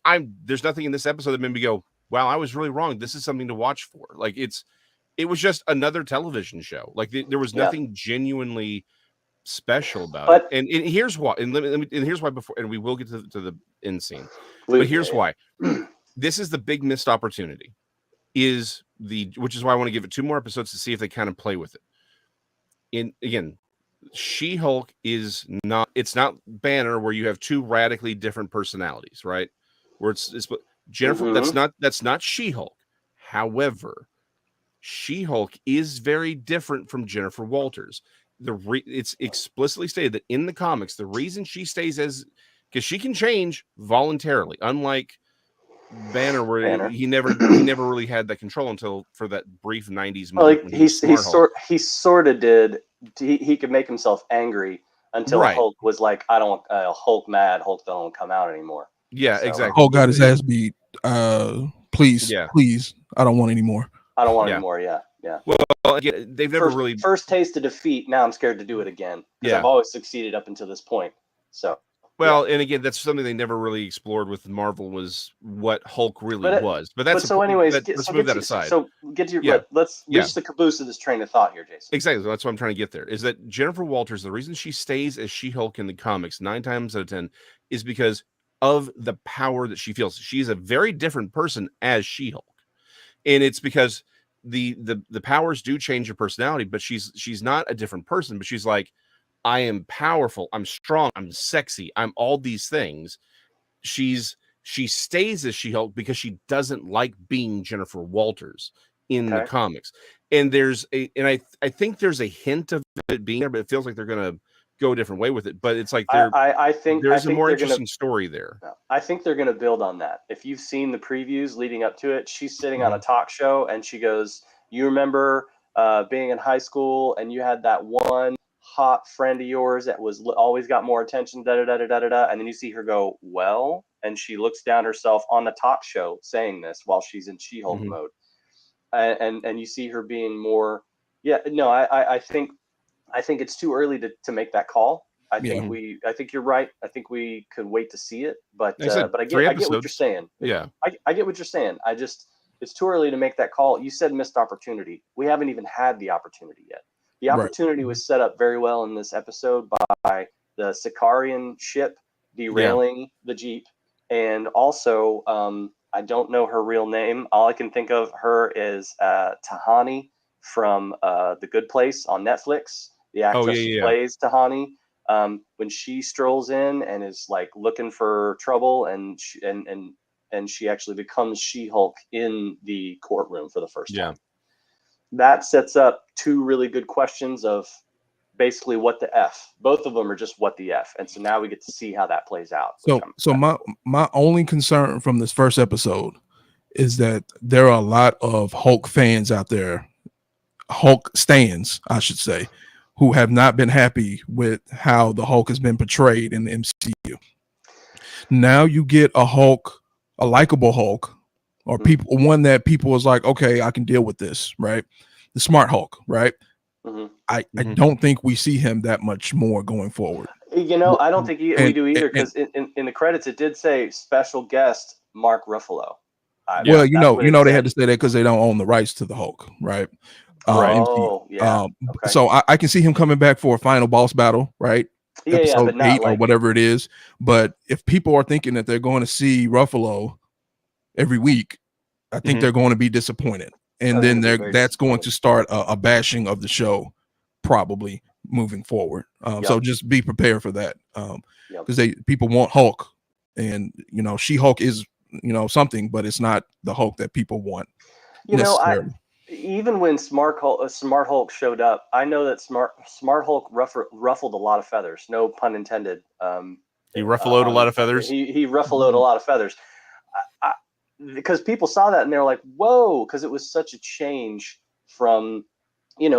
there's nothing in this episode that made me go, wow, I was really wrong. This is something to watch for. Like it was just another television show. Like there was nothing genuinely special about it. But And here's why. And and here's why before. And we will get to the end scene. But here's why. This is the big missed opportunity. Which is why I want to give it 2 more episodes to see if they kind of play with it. Again, She-Hulk is not. It's not Banner where you have 2 radically different personalities, right? Where it's Jennifer. That's not She-Hulk. However, She-Hulk is very different from Jennifer Walters. It's explicitly stated that in the comics, the reason she stays because she can change voluntarily, unlike Banner, where he never really had that control until for that brief 90s moment when he was Smart Hulk. He sort of did. He could make himself angry until Hulk was like, I don't Hulk mad, Hulk don't come out anymore. Yeah, exactly. Hulk got his ass beat. Please, I don't want any more. I don't want any more. Yeah. Well, again, they've never really first taste of defeat. Now I'm scared to do it again because I've always succeeded up until this point. So and again, that's something they never really explored with Marvel was what Hulk really was. But that's let's move that aside. So get to your let's reach the caboose of this train of thought here, Jason. Exactly. That's what I'm trying to get there. Is that Jennifer Walters? The reason she stays as She-Hulk in the comics 9 times out of 10 is because of the power that she feels. She's a very different person as She-Hulk, and it's because the powers do change her personality, but she's not a different person. But she's like, I am powerful, I'm strong, I'm sexy, I'm all these things. She stays as She-Hulk because she doesn't like being Jennifer Walters in the comics. And I think there's a hint of it being there, but it feels like they're gonna go a different way with it. But it's like I think there's a more interesting story there. I think they're gonna build on that. If you've seen the previews leading up to it, she's sitting on a talk show and she goes, you remember being in high school and you had that one hot friend of yours that was always got more attention, and then you see her go, well, and she looks down herself on the talk show saying this while she's in She-Hulk mode, and you see her being more. I think it's too early to make that call. I think you're right. I think we could wait to see it, but I get what you're saying. I get what you're saying. It's too early to make that call. You said missed opportunity. We haven't even had the opportunity yet. The opportunity was set up very well in this episode by the Sicarian ship derailing the Jeep. And also, I don't know her real name. All I can think of her is Tahani from The Good Place on Netflix. The actress who plays Tahani. When she strolls in and is like looking for trouble, and she actually becomes She-Hulk in the courtroom for the first time. That sets up 2 really good questions of basically what the F. Both of them are just what the F. And so now we get to see how that plays out. So my only concern from this first episode is that there are a lot of Hulk fans out there, Hulk stans, I should say, who have not been happy with how the Hulk has been portrayed in the MCU. Now you get a Hulk, a likable Hulk, or one that people is like, okay, I can deal with this, right? The Smart Hulk, right? I don't think we see him that much more going forward. I don't think we do either, because in the credits it did say special guest Mark Ruffalo. Well, they had to say that because they don't own the rights to the Hulk, right? So I can see him coming back for a final boss battle, right? Episode 8 or whatever it is. But if people are thinking that they're going to see Ruffalo every week, I think they're going to be disappointed, and then that's going to start a bashing of the show, probably moving forward. So just be prepared for that, because people want Hulk, and She-Hulk is something, but it's not the Hulk that people want. Even when Smart Hulk showed up, I know that Smart Hulk ruffled a lot of feathers. No pun intended. He ruffled a lot of feathers. He ruffled a lot of feathers. Because people saw that and they were like, whoa, because it was such a change from,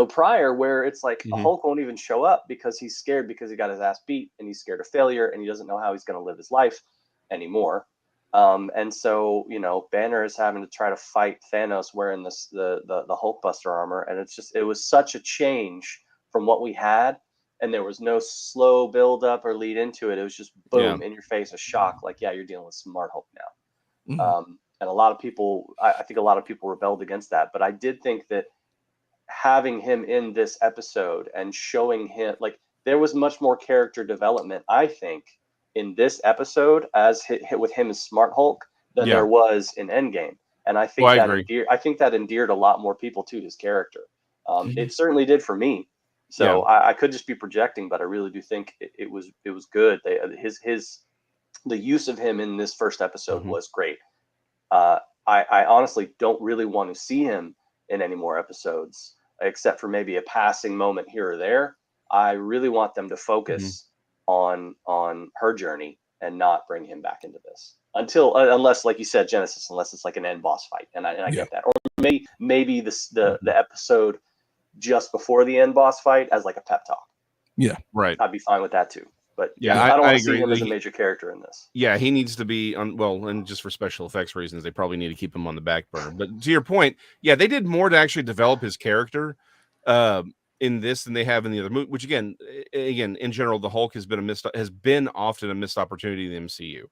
prior, where it's like Hulk won't even show up because he's scared, because he got his ass beat and he's scared of failure and he doesn't know how he's going to live his life anymore. And so, Banner is having to try to fight Thanos wearing the Hulkbuster armor. And it was such a change from what we had. And there was no slow build up or lead into it. It was just boom in your face, a shock. Like, you're dealing with Smart Hulk now. And a lot of people, I think a lot of people rebelled against that. But I did think that having him in this episode and showing him, like, there was much more character development, I think, in this episode as hit with him as Smart Hulk than there was in Endgame. And I think that endeared a lot more people to his character. It certainly did for me. So I could just be projecting, but I really do think it was good. The use of him in this first episode was great. I honestly don't really want to see him in any more episodes, except for maybe a passing moment here or there. I really want them to focus on her journey and not bring him back into this unless, like you said, Genesis, unless it's like an end boss fight, and I get that, or maybe the episode just before the end boss fight as like a pep talk. Yeah, right. I'd be fine with that too. But yeah, I don't want to agree. see him as a major character in this. Yeah, he needs to be on. Well, and just for special effects reasons, they probably need to keep him on the back burner. But to your point, yeah, they did more to actually develop his character in this than they have in the other movie. Which again, in general, the Hulk has been often a missed opportunity in the MCU.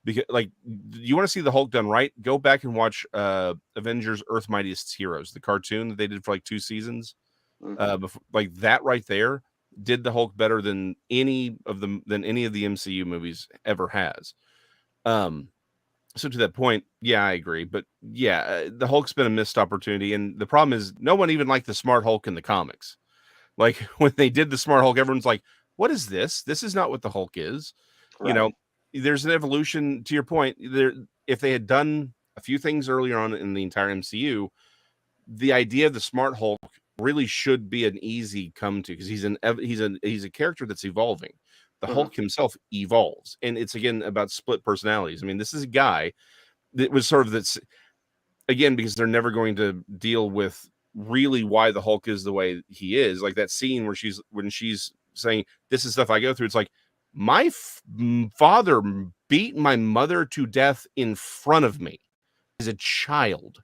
Because, like, you want to see the Hulk done right? Go back and watch Avengers: Earth's Mightiest Heroes, the cartoon that they did for like 2 seasons. Before, like that right there did the Hulk better than any of the MCU movies ever has. So to that point, yeah, I agree. But yeah, the Hulk's been a missed opportunity, and the problem is no one even liked the Smart Hulk in the comics. Like when they did the Smart Hulk, everyone's like, "What is this? This is not what the Hulk is." Right. You know, there's an evolution. To your point, if they had done a few things earlier on in the entire MCU, the idea of the Smart Hulk really should be an easy come to, because he's a character that's evolving. The Hulk himself evolves, and it's again about split personalities. I mean, this is a guy that was sort of that's again, because they're never going to deal with really why the Hulk is the way he is. Like that scene where when she's saying, "This is stuff I go through." It's like, my father beat my mother to death in front of me as a child,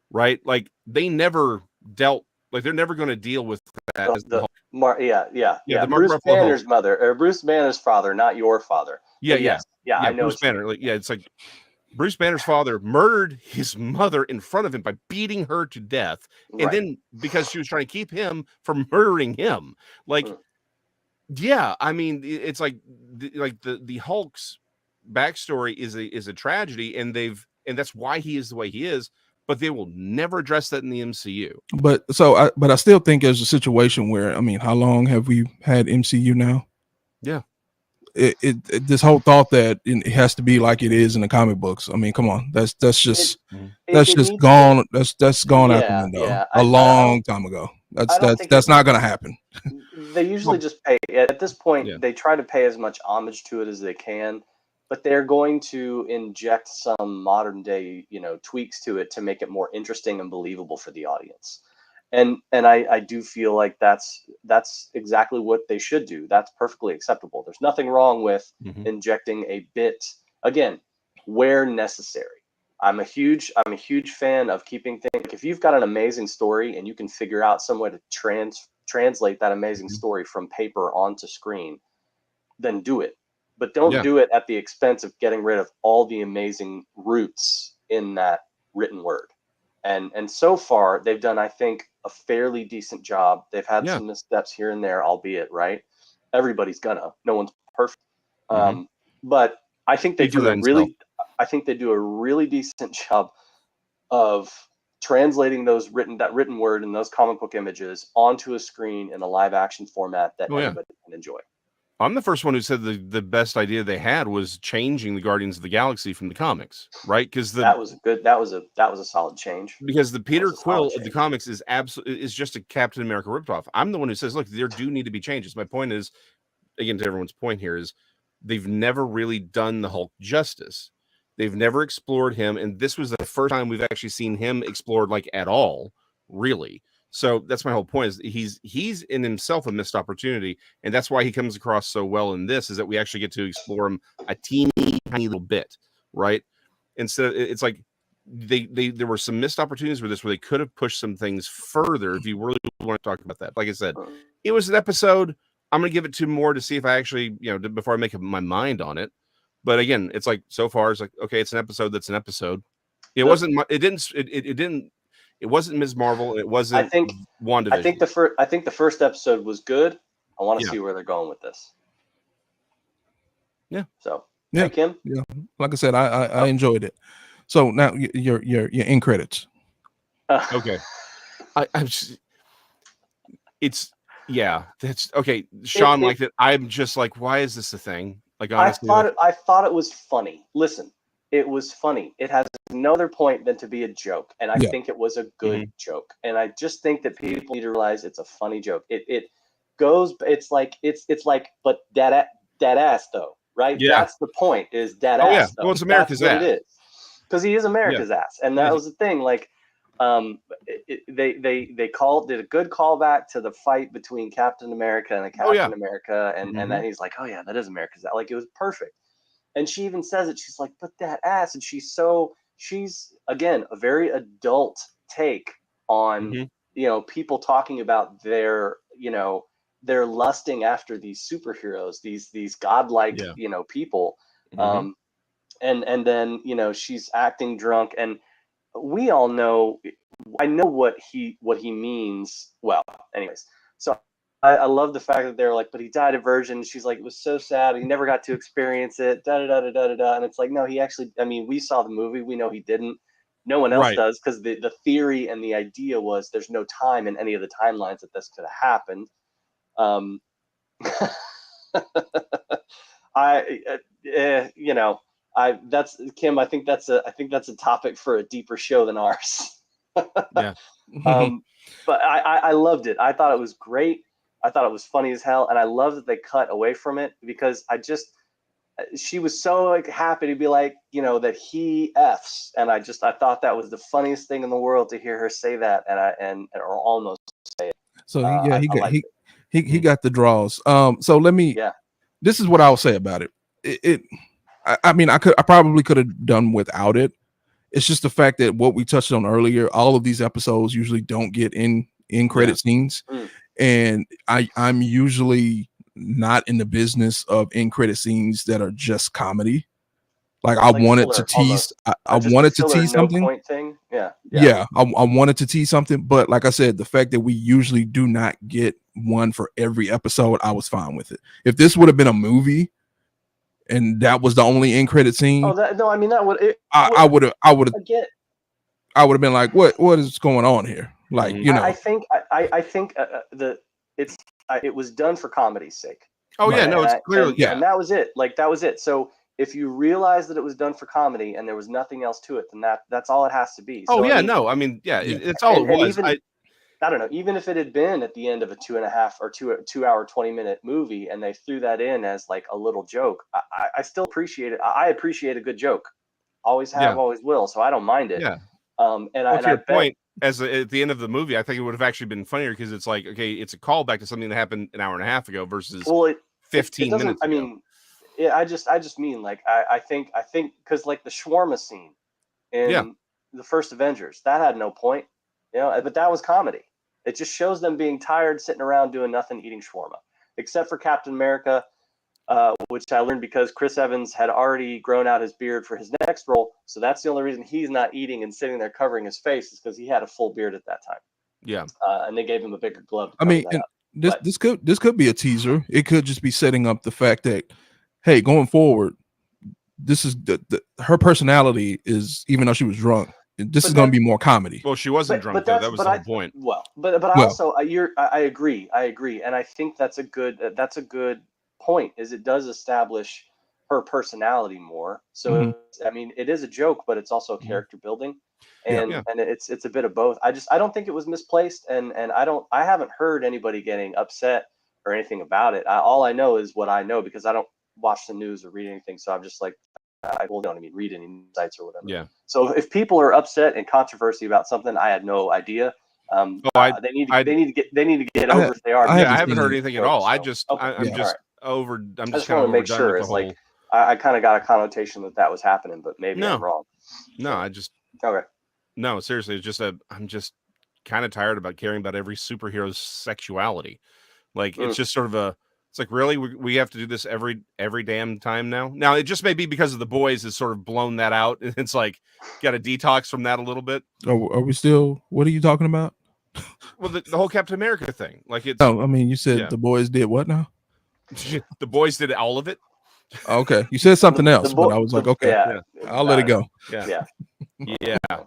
right? Like they never dealt. Like they're never going to deal with that. Bruce Banner's mother, or Bruce Banner's father, not your father. Yeah. I know. Bruce Banner. Like, it's like Bruce Banner's father murdered his mother in front of him by beating her to death, and then because she was trying to keep him from murdering him. Like, yeah, I mean, it's like the Hulk's backstory is a tragedy, and that's why he is the way he is. But they will never address that in the MCU. But I still think there's a situation where, I mean, how long have we had MCU now? Yeah. This whole thought that it has to be like it is in the comic books. I mean, come on, that's just gone. That's gone out the window a long time ago. That's not going to happen. They usually just pay at this point. They try to pay as much homage to it as they can. But they're going to inject some modern day, tweaks to it to make it more interesting and believable for the audience. And I do feel like that's exactly what they should do. That's perfectly acceptable. There's nothing wrong with injecting a bit, again, where necessary. I'm a huge fan of keeping things. Like if you've got an amazing story and you can figure out some way to translate that amazing story from paper onto screen, then do it. But don't do it at the expense of getting rid of all the amazing roots in that written word. And so far, they've done, I think, a fairly decent job. They've had some missteps here and there, albeit, right? Everybody's gonna. No one's perfect. But I think they do a really decent job of translating that written word and those comic book images onto a screen in a live action format that everybody can enjoy. I'm the first one who said the best idea they had was changing the Guardians of the Galaxy from the comics, right? Because that was a solid change. Because the Peter Quill of the comics is just a Captain America ripoff. I'm the one who says, look, there do need to be changes. My point is, again, to everyone's point here, is they've never really done the Hulk justice. They've never explored him, and this was the first time we've actually seen him explored like at all, really. So that's my whole point, is he's in himself a missed opportunity, and that's why he comes across so well in this, is that we actually get to explore him a teeny tiny little bit, right? Instead, it's like there were some missed opportunities with this where they could have pushed some things further. If you really want to talk about that, like I said, it was an episode. I'm going to give it 2 more to see if I actually, before I make up my mind on it. But again, it's like so far, it's like, okay, it's an episode that's an episode. It wasn't. It didn't. It didn't. It wasn't Ms. Marvel. It wasn't I think WandaVision. I think the first episode was good. I want to Yeah. see where they're going with this. Yeah. So Yeah. hey, Kim. Yeah. Like I said, I enjoyed it. So now you're in credits. Okay. I'm just, it's yeah, that's okay. Sean liked it. I'm just like, why is this a thing? Like, honestly, I thought it was funny. Listen, it was funny. It has no other point than to be a joke, and I think it was a good joke. And I just think that people need to realize it's a funny joke. It goes. It's like but dead ass though, right? Yeah. That's the point. Is dead Oh, ass. yeah. Though. Well, it's America's That's what ass. it is, because he is America's ass, and that was the thing. Like, they did a good callback to the fight between Captain America and Captain America, and then he's like, oh yeah, that is America's ass. Like, it was perfect. And she even says it. She's like, but that ass. And she's again a very adult take on people talking about their they're lusting after these superheroes, these godlike people. And then she's acting drunk, and we all know, I know what he means. Well, anyways, so I love the fact that they're like, but he died a virgin. She's like, it was so sad. He never got to experience it. Da da da da da da. And it's like, no, he actually. I mean, we saw the movie. We know he didn't. No one else does, because the theory and the idea was there's no time in any of the timelines that this could have happened. That's Kim. I think that's a topic for a deeper show than ours. Yeah. But I loved it. I thought it was great. I thought it was funny as hell, and I love that they cut away from it, because she was so like happy to be like, that he F's, and I thought that was the funniest thing in the world to hear her say that, or almost say it. So he got the draws. So let me. Yeah. This is what I'll say about it. I mean, I probably could have done without it. It's just the fact that what we touched on earlier, all of these episodes usually don't get in credit scenes. And I'm usually not in the business of in credit scenes that are just comedy. Like, I wanted to tease, I wanted to tease something. Point thing. Yeah. I wanted to tease something, but like I said, the fact that we usually do not get one for every episode, I was fine with it. If this would have been a movie and that was the only in credit scene, I would have been like, what is going on here? Like, I think it was done for comedy's sake. Oh yeah, no, it's clearly and that was it. Like, that was it. So if you realize that it was done for comedy and there was nothing else to it, then that's all it has to be. So, it's all it was. Even, I don't know, even if it had been at the end of a 2.5 or 2 hour 20-minute movie and they threw that in as like a little joke, I still appreciate it. I appreciate a good joke. Always have, always will. So I don't mind it. Yeah. To your point, at the end of the movie, I think it would have actually been funnier, because it's like, okay, it's a callback to something that happened an hour and a half ago versus 15 minutes ago. I mean, yeah, I just mean, like, I think because, like, the shawarma scene in the first Avengers, that had no point, but that was comedy. It just shows them being tired, sitting around doing nothing, eating shawarma, except for Captain America, which I learned because Chris Evans had already grown out his beard for his next role. So that's the only reason he's not eating and sitting there covering his face, is because he had a full beard at that time. Yeah. And they gave him a bigger glove. I mean, this could be a teaser. It could just be setting up the fact that, hey, going forward, this is her personality is, even though she was drunk, this is going to be more comedy. Well, she wasn't drunk, though. That was the whole point. Well, but also, I agree, and I think that's a good point. Is it does establish her personality more. So I mean, it is a joke, but it's also character building, and it's a bit of both. I don't think it was misplaced, and I haven't heard anybody getting upset or anything about it. All I know is what I know, because I don't watch the news or read anything. So I'm just like, read any sites or whatever. Yeah. So if people are upset and controversy about something, I had no idea. They need to get over if they are. I haven't heard anything at all. I'm just kind of want to make sure it's like, I kind of got a connotation that was happening, but maybe I'm wrong. No, okay. No, seriously, it's just I'm just kind of tired about caring about every superhero's sexuality. Like, it's just sort of It's like, really, we have to do this every damn time now. Now it just may be because of The Boys has sort of blown that out. It's like got a detox from that a little bit. Are we still? What are you talking about? Well, the whole Captain America thing, like it's. No, I mean you said The Boys did what now? The Boys did all of it. Okay, you said something else, but I was like, okay, I'll let it go. Yeah.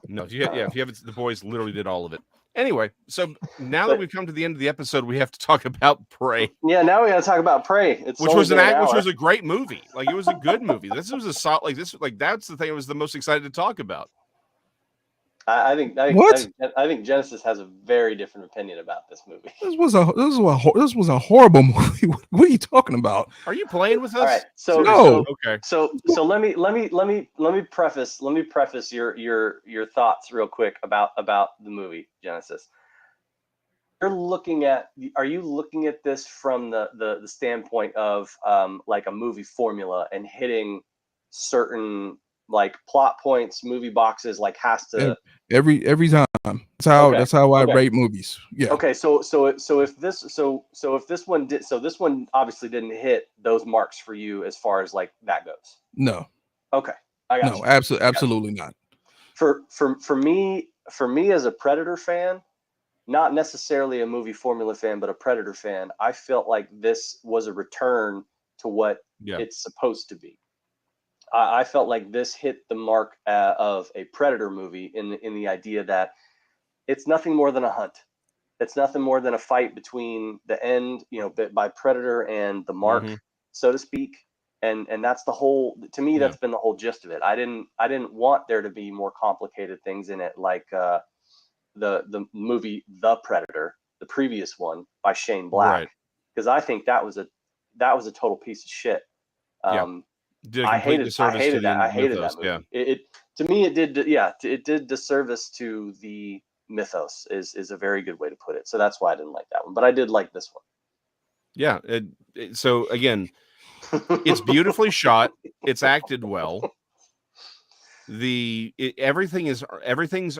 No, if you haven't, The Boys literally did all of it. Anyway, so now that we've come to the end of the episode, we have to talk about Prey. Yeah, now we got to talk about Prey. Which was a great movie. Like it was a good movie. This was a solid. That's the thing I was the most excited to talk about. I think Genesis has a very different opinion about this movie. This was a horrible movie. What are you talking about? Are you playing with us? All right, okay. So let me preface your thoughts real quick about the movie Genesis. Are you looking at this from the standpoint of like a movie formula and hitting certain like plot points, movie boxes, like has to every time. That's how I rate movies. Yeah. Okay. So if this one obviously didn't hit those marks for you as far as like that goes. No. Okay. I got you. Absolutely not. For me as a Predator fan, not necessarily a movie formula fan, but a Predator fan, I felt like this was a return to what it's supposed to be. I felt like this hit the mark of a Predator movie in the idea that it's nothing more than a hunt. It's nothing more than a fight between the end, by Predator and the mark, so to speak. And that's the whole. To me, that's been the whole gist of it. I didn't want there to be more complicated things in it, like the movie The Predator, the previous one by Shane Black, because I think that was a total piece of shit. I hated that. I hated that movie. Yeah. To me, it did disservice to the mythos. Is a very good way to put it. So that's why I didn't like that one, but I did like this one. Yeah. So again, it's beautifully shot. It's acted well. Everything's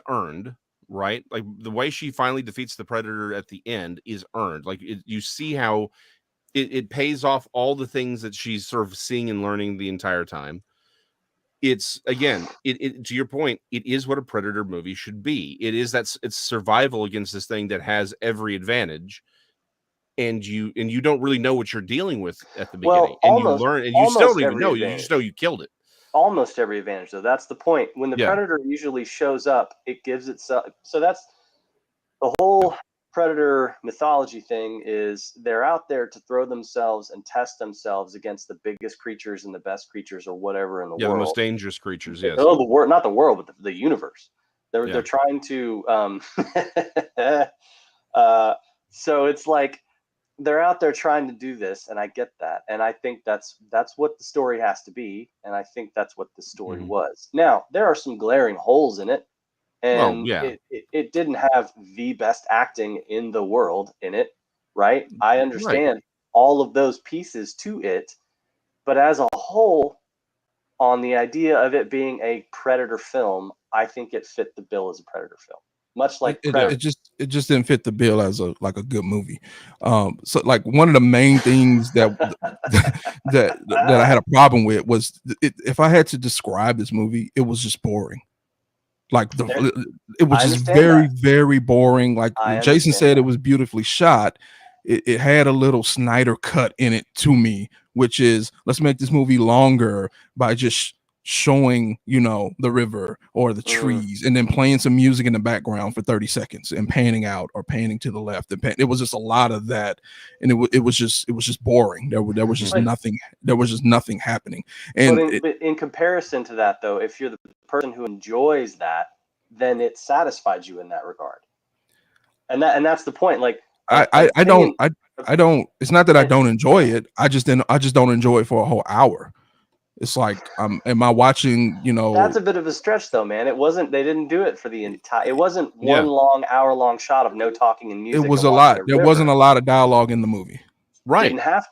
earned, right? Like the way she finally defeats the Predator at the end is earned. Like you see how it pays off all the things that she's sort of seeing and learning the entire time. It's again, to your point, it is what a Predator movie should be. It's survival against this thing that has every advantage, and you don't really know what you're dealing with at the beginning, and you learn, and you still don't even know. You just know you killed it. Almost every advantage, though. That's the point. When the Predator usually shows up, it gives itself. So that's the whole Predator mythology thing, is they're out there to throw themselves and test themselves against the biggest creatures and the best creatures or whatever in the world. Yeah, the most dangerous creatures, yes. Oh, not the world, but the universe. They're trying to so it's like they're out there trying to do this, and I get that. And I think that's what the story has to be, and I think that's what the story was. Now, there are some glaring holes in it. And it didn't have the best acting in the world in it, right? I understand all of those pieces to it, but as a whole, on the idea of it being a Predator film, I think it fit the bill as a Predator film. Much like it just didn't fit the bill as a good movie. So like one of the main things that I had a problem with was if I had to describe this movie, it was just boring. Like it was just very, very boring. Like Jason said, it was beautifully shot. It had a little Snyder cut in it to me, which is let's make this movie longer by just showing, the river or the trees and then playing some music in the background for 30 seconds and panning out or panning to the left. And it was just a lot of that. And it was just boring. There was just nothing. There was just nothing happening. And but in comparison to that, though, if you're the person who enjoys that, then it satisfies you in that regard. And that's the point. Like I don't. It's not that I don't enjoy it. I just don't enjoy it for a whole hour. It's like, am I watching, That's a bit of a stretch though, man. They didn't do it for the entire, it wasn't one long hour-long shot of no talking and music. It was a lot. There wasn't a lot of dialogue in the movie. Right. Didn't have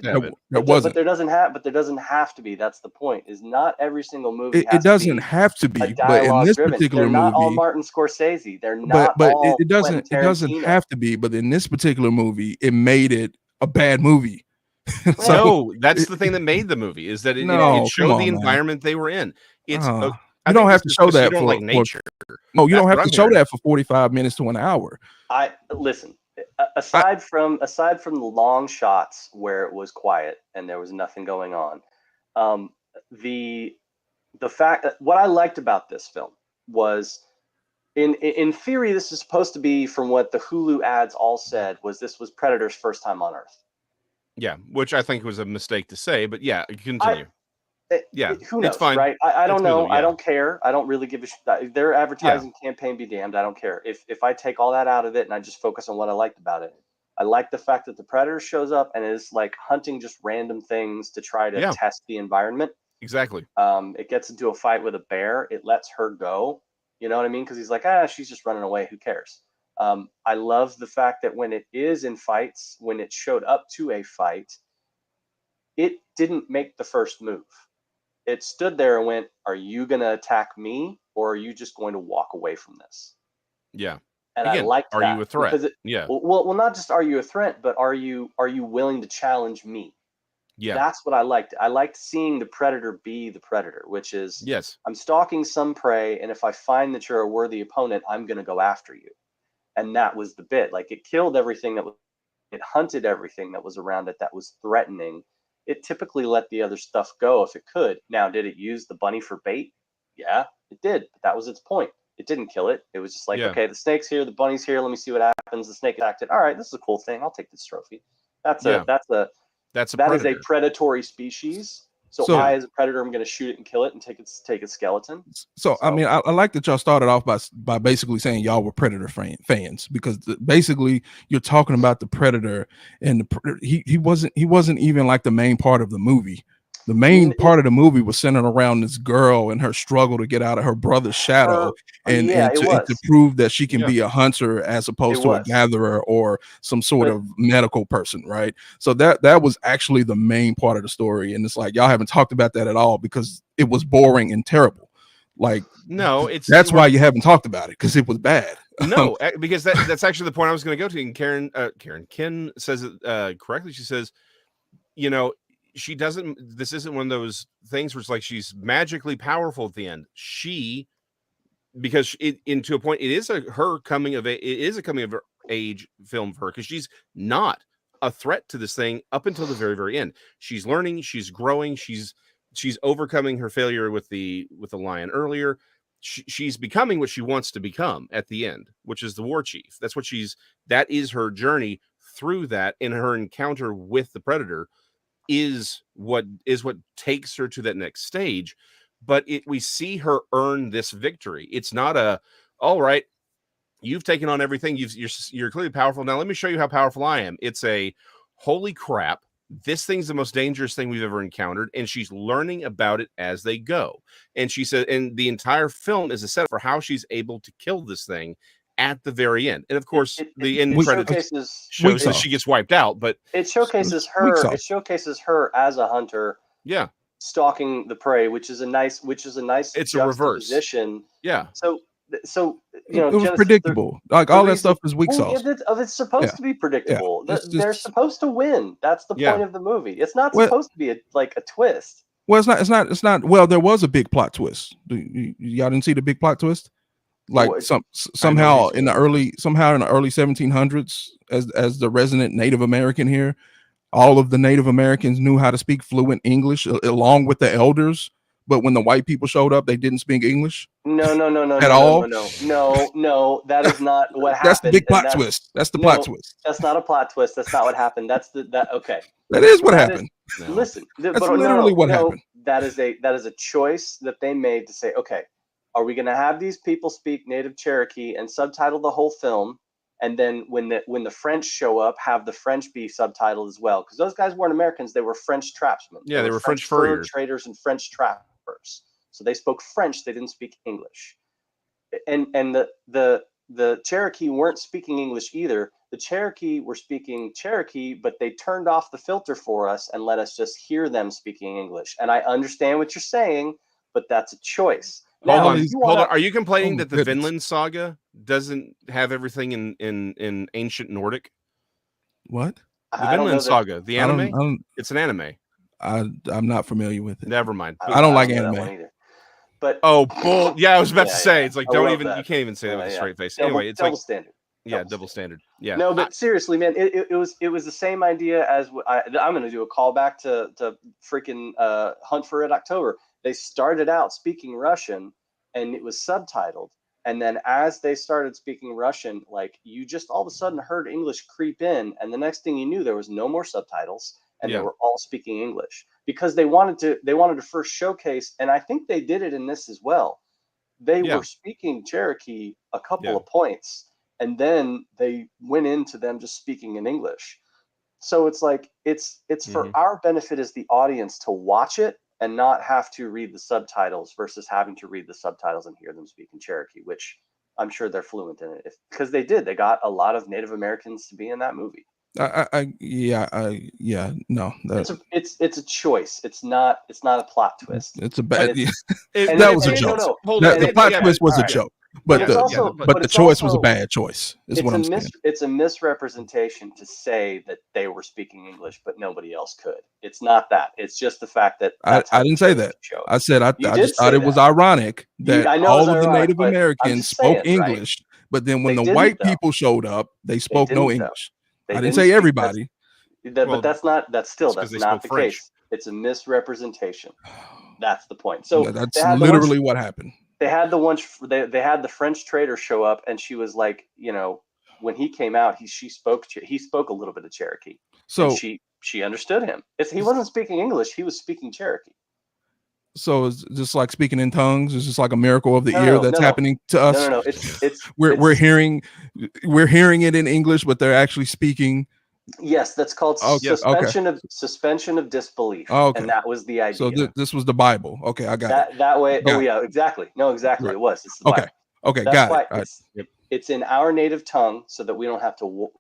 to. But there doesn't have to be. That's the point, is not every single movie it doesn't have to be, but in this particular movie, they're not all Martin Scorsese. They're not all it doesn't have to be, but in this particular movie, it made it a bad movie. So No, that's the thing that made the movie, is that it no, come showed the on, man. environment they were in. It's You I don't think have this to is show 'cause you that don't like for nature. no, you That's don't have what to I'm show hearing. that for 45 minutes to an hour. I listen. I, Aside from the long shots where it was quiet and there was nothing going on, um, the fact that what I liked about this film was in theory this is supposed to be, from what the Hulu ads all said, this was Predator's first time on Earth. Yeah, which I think was a mistake to say, but yeah, continue. Yeah, Who it's knows, fine. right? I don't It's know. Hulu, yeah. I don't care. I don't really give a shit. Their advertising campaign be damned. I don't care. If I take all that out of it and I just focus on what I liked about it, I like the fact that the Predator shows up and is like hunting just random things to try to Yeah. test the environment. Exactly. It gets into a fight with a bear. It lets her go. You know what I mean? Because he's like, she's just running away. Who cares? I love the fact that when it is in fights, when it showed up to a fight, it didn't make the first move. It stood there and went, "Are you going to attack me, or are you just going to walk away from this?" Yeah. And I Again, liked are that you a threat? because Yeah. well, not just are you a threat, but are you willing to challenge me? Yeah. That's what I liked. I liked seeing the predator be the predator, which is, Yes. I'm stalking some prey, and if I find that you're a worthy opponent, I'm going to go after you. And that was the bit. Like, it killed everything it hunted everything that was around it that was threatening. It typically let the other stuff go if it could. Now, did it use the bunny for bait? Yeah, it did. But that was its point. It didn't kill it. It was just like, Yeah. okay, the snake's here, the bunny's here. Let me see what happens. The snake attacked it. All right, this is a cool thing. I'll take this trophy. That is a predator. predatory species. So So- I, as a predator, I'm going to shoot it and kill it and take its skeleton. So I mean, I like that y'all started off by basically saying y'all were Predator fans, because basically you're talking about the Predator, and he wasn't even like the main part of the movie. The main part of the movie was centered around this girl and her struggle to get out of her brother's shadow, and to prove that she can be a hunter as opposed to a gatherer or some sort of medical person, right? So that was actually the main part of the story, and it's like y'all haven't talked about that at all because it was boring and terrible. Like, no, that's why you haven't talked about it, because it was bad. No, because that's actually the point I was going to go to. And Ken says it correctly. She says, she doesn't. This isn't one of those things where it's like she's magically powerful at the end. Because to a point, it is a coming of age film for her, because she's not a threat to this thing up until the very, very end. She's learning, she's growing, she's overcoming her failure with the lion earlier. She's becoming what she wants to become at the end, which is the war chief. That is her journey through that, and her encounter with the predator is what takes her to that next stage. But we see her earn this victory. It's not all right, you've taken on everything, you're clearly powerful, now let me show you how powerful I am. It's a, holy crap, this thing's the most dangerous thing we've ever encountered, and she's learning about it as they go. And she said, and the entire film is a setup for how she's able to kill this thing at the very end. And of course, the end credits shows that she gets wiped out, but it showcases her. It showcases her as a hunter. Yeah, stalking the prey, which is a nice. It's a reverse. Yeah. So it was predictable. Like, all that stuff is weak sauce. It's supposed to be predictable. They're supposed to win. That's the point of the movie. It's not supposed to be a twist. Well, it's not. Well, there was a big plot twist. Y'all didn't see the big plot twist? Like, somehow in the early 1700s, as the resident Native American here, all of the Native Americans knew how to speak fluent English along with the elders. But when the white people showed up, they didn't speak English. No. That is not what happened. That's the big plot twist. That's the plot twist. That's not a plot twist. That's not what happened. Okay. That is what happened. Listen, that's literally what happened. That is a choice that they made to say, okay, are we going to have these people speak Native Cherokee and subtitle the whole film? And then when the French show up, have the French be subtitled as well, because those guys weren't Americans; they were French trapsmen. Yeah, they were French fur traders and French trappers. So they spoke French; they didn't speak English. And the Cherokee weren't speaking English either. The Cherokee were speaking Cherokee, but they turned off the filter for us and let us just hear them speaking English. And I understand what you're saying, but that's a choice. Hold on. Are you complaining that the Vinland Saga doesn't have everything in ancient Nordic? What? The Vinland Saga, the anime. It's an anime. I'm not familiar with it. Never mind. I don't like anime either. But bull. Yeah, I was about to say. It's like you can't even say that with a straight face. Anyway, it's double like standard. Double standard. Yeah. No, but seriously, man, it was the same idea as I'm going to do a callback to freaking Hunt for Red October. They started out speaking Russian, and it was subtitled. And then as they started speaking Russian, like you just all of a sudden heard English creep in, and the next thing you knew, there was no more subtitles, and they were all speaking English because they wanted to first showcase, and I think they did it in this as well. They were speaking Cherokee a couple of points, and then they went into them just speaking in English. So it's like it's for our benefit as the audience to watch it and not have to read the subtitles versus having to read the subtitles and hear them speak in Cherokee, which I'm sure they're fluent in it because they got a lot of Native Americans to be in that movie. No. It's a choice. It's not a plot twist. It's a bad. That was a joke. The plot twist was a joke. But the choice was a bad choice. Is what I'm saying. It's a misrepresentation to say that they were speaking English, but nobody else could. It's not that. It's just the fact that I didn't say that. I said I just thought it was ironic that all of the Native Americans spoke English, but then when the white people showed up, they spoke no English. I didn't say everybody. But that's not the case. It's a misrepresentation. That's the point. So that's literally what happened. They had the French trader show up, and she was like, when he came out, he spoke a little bit of Cherokee. So she understood him. He wasn't speaking English; he was speaking Cherokee. So it's just like speaking in tongues. It's just like a miracle of the ear that's happening to us. No. We're hearing it in English, but they're actually speaking. Yes, that's called suspension of disbelief. And that was the idea. So this was the Bible. Okay, I got it. That way. Exactly. No, exactly. Right. It was. It's the Bible. Okay, got it. It's in our native tongue so that we don't have to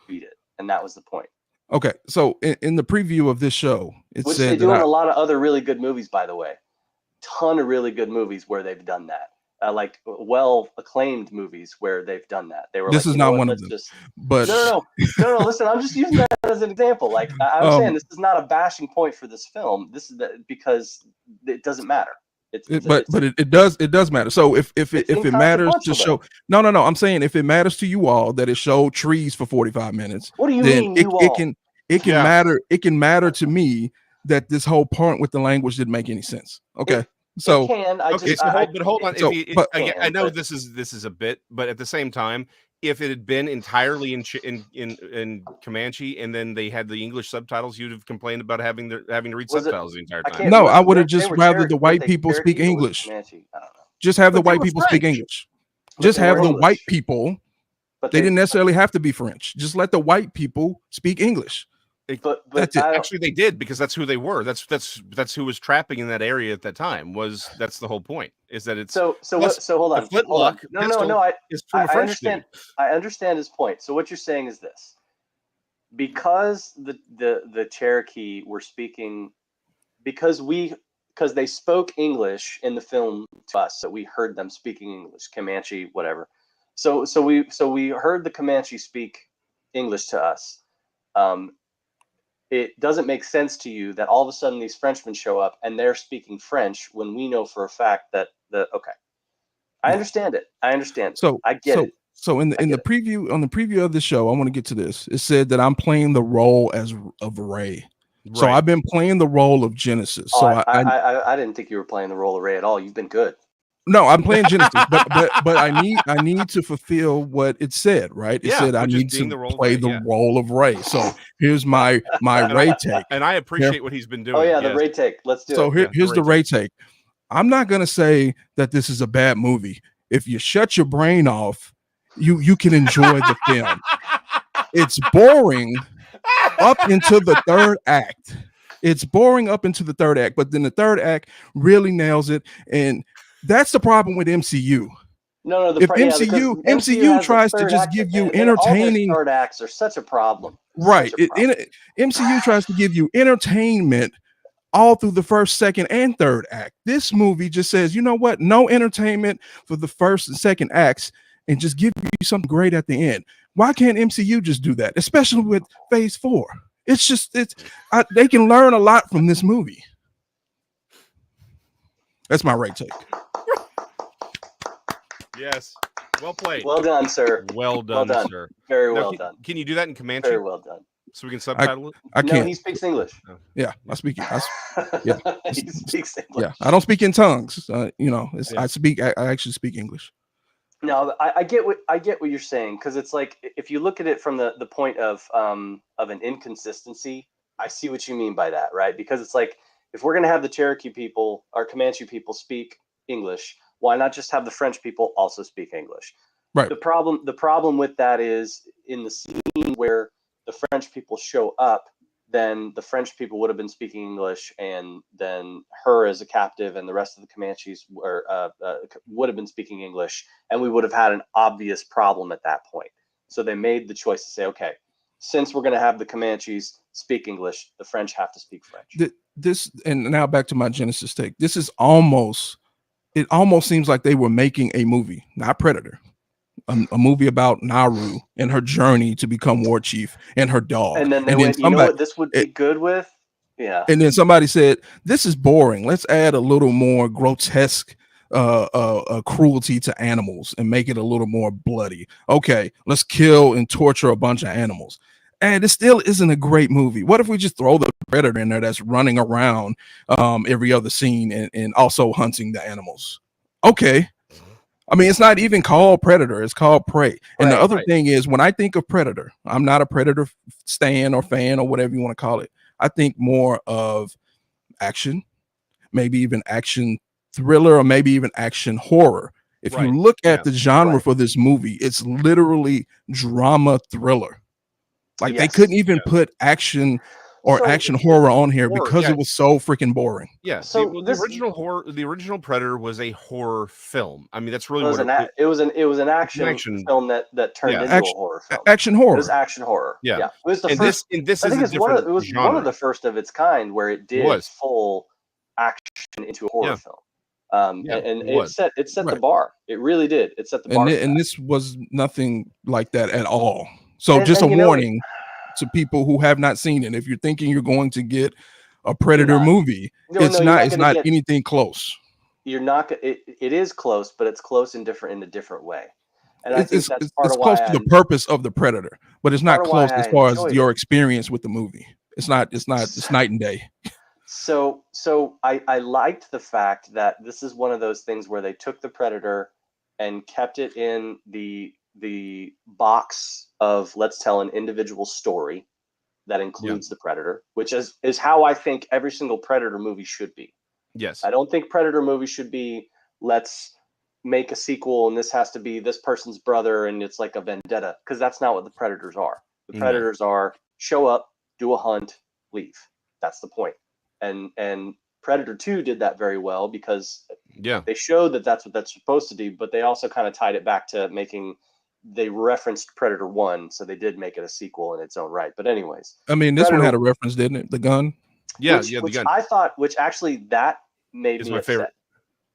read it, and that was the point. Okay, so in the preview of this show, it said they do in a lot of other really good movies, by the way. Ton of really good movies where they've done that. Like well acclaimed movies where they've done that. They were. This is not one of them. But no. Listen, I'm just using that as an example. Like I'm saying, this is not a bashing point for this film. This is because it doesn't matter. It does matter. So if it matters to show, no, I'm saying if it matters to you all that it showed trees for 45 minutes, what do you then mean? It can matter. It can matter to me that this whole part with the language didn't make any sense. Okay. So but hold on. I know this is a bit, but at the same time, if it had been entirely in Comanche and then they had the English subtitles, you'd have complained about having to read subtitles the entire time. No, I would have just rather the white people speak English. Just have the white people speak English. Just have the white people. They didn't necessarily have to be French. Just let the white people speak English. But actually they did, because that's who they were. That's who was trapping in that area at that time. That's the whole point. Is that it's so hold on. Flintlock. No. I understand his point. So what you're saying is this: because the Cherokee were speaking, because they spoke English in the film to us, so we heard them speaking English, Comanche, whatever. So we heard the Comanche speak English to us. It doesn't make sense to you that all of a sudden these Frenchmen show up and they're speaking French when we know for a fact that I understand it. So I get it. So on the preview of the show, I want to get to this. It said that I'm playing the role of Ray. Right. So I've been playing the role of Genesis. So I didn't think you were playing the role of Ray at all. You've been good. No, I'm playing Genesis, but I need to fulfill what it said, right? It said I need to play the role of Ray. So here's my Ray take, and I appreciate what he's been doing. Oh yeah, the Ray take. Let's do it. So here's the Ray take. I'm not gonna say that this is a bad movie. If you shut your brain off, you can enjoy the film. It's boring up into the third act. But then the third act really nails it, and that's the problem with MCU. No. If MCU tries to just give you entertaining, all third acts are such a problem. Right. MCU tries to give you entertainment all through the first, second, and third act. This movie just says, you know what? No entertainment for the first and second acts, and just give you something great at the end. Why can't MCU just do that, especially with Phase 4? They can learn a lot from this movie. That's my right take. Yes. Well played. Well done, sir. Well done, sir. Very well done. Can you do that in Comanche? Very well done. So we can subtitle it? I can't. No, he speaks English. Yeah, I speak. He speaks English. Yeah, I don't speak in tongues. I actually speak English. No, I get what you're saying, because it's like, if you look at it from the point of an inconsistency, I see what you mean by that, right? Because it's like, if we're gonna have the Cherokee people or Comanche people speak English, why not just have the French people also speak English? Right. The problem with that is, in the scene where the French people show up, then the French people would have been speaking English, and then her as a captive and the rest of the Comanches would have been speaking English, and we would have had an obvious problem at that point. So they made the choice to say, okay, since we're going to have the Comanches speak English, the French have to speak French. And now back to my Genesis take. It almost seems like they were making a movie, not Predator. A movie about Naru and her journey to become war chief and her dog. And then you know what this would be good with? Yeah. And then somebody said, this is boring. Let's add a little more grotesque cruelty to animals and make it a little more bloody. Okay, let's kill and torture a bunch of animals. And it still isn't a great movie. What if we just throw the Predator in there that's running around every other scene and also hunting the animals? Okay. I mean, it's not even called Predator. It's called Prey. And the other thing is, when I think of Predator, I'm not a Predator stan or fan or whatever you want to call it. I think more of action, maybe even action thriller, or maybe even action horror. If you look at the genre for this movie, it's literally drama thriller. Like they couldn't even put action or action horror on here because it was so freaking boring. Yeah. So the original Predator was a horror film. I mean, that's really it was an action film that turned into a horror film. Action horror. It was action horror. Yeah. It was the first. I think it was one of the first of its kind where it did full action into a horror film. And it set the bar. It really did. It set the bar. And this was nothing like that at all. So just a warning to people who have not seen it. If you're thinking you're going to get a Predator movie, it's not anything close. You're not. It is close, but it's close in a different way. And I think that's part of why it's close to the purpose of the Predator, but it's not close as far as your experience with the movie. It's night and day. So I liked the fact that this is one of those things where they took the Predator and kept it in the box of, let's tell an individual story that includes the Predator, which is how I think every single Predator movie should be. Yes. I don't think Predator movies should be, let's make a sequel and this has to be this person's brother and it's like a vendetta, because that's not what the Predators are. The Predators are show up, do a hunt, leave. That's the point. And Predator 2 did that very well, because they showed that that's what that's supposed to do, but they also kind of tied it back to they referenced Predator 1, so they did make it a sequel in its own right. But anyways, I mean, this one had a reference, didn't it? The gun. Yeah, the gun. I thought, which actually that made me upset. Favorite.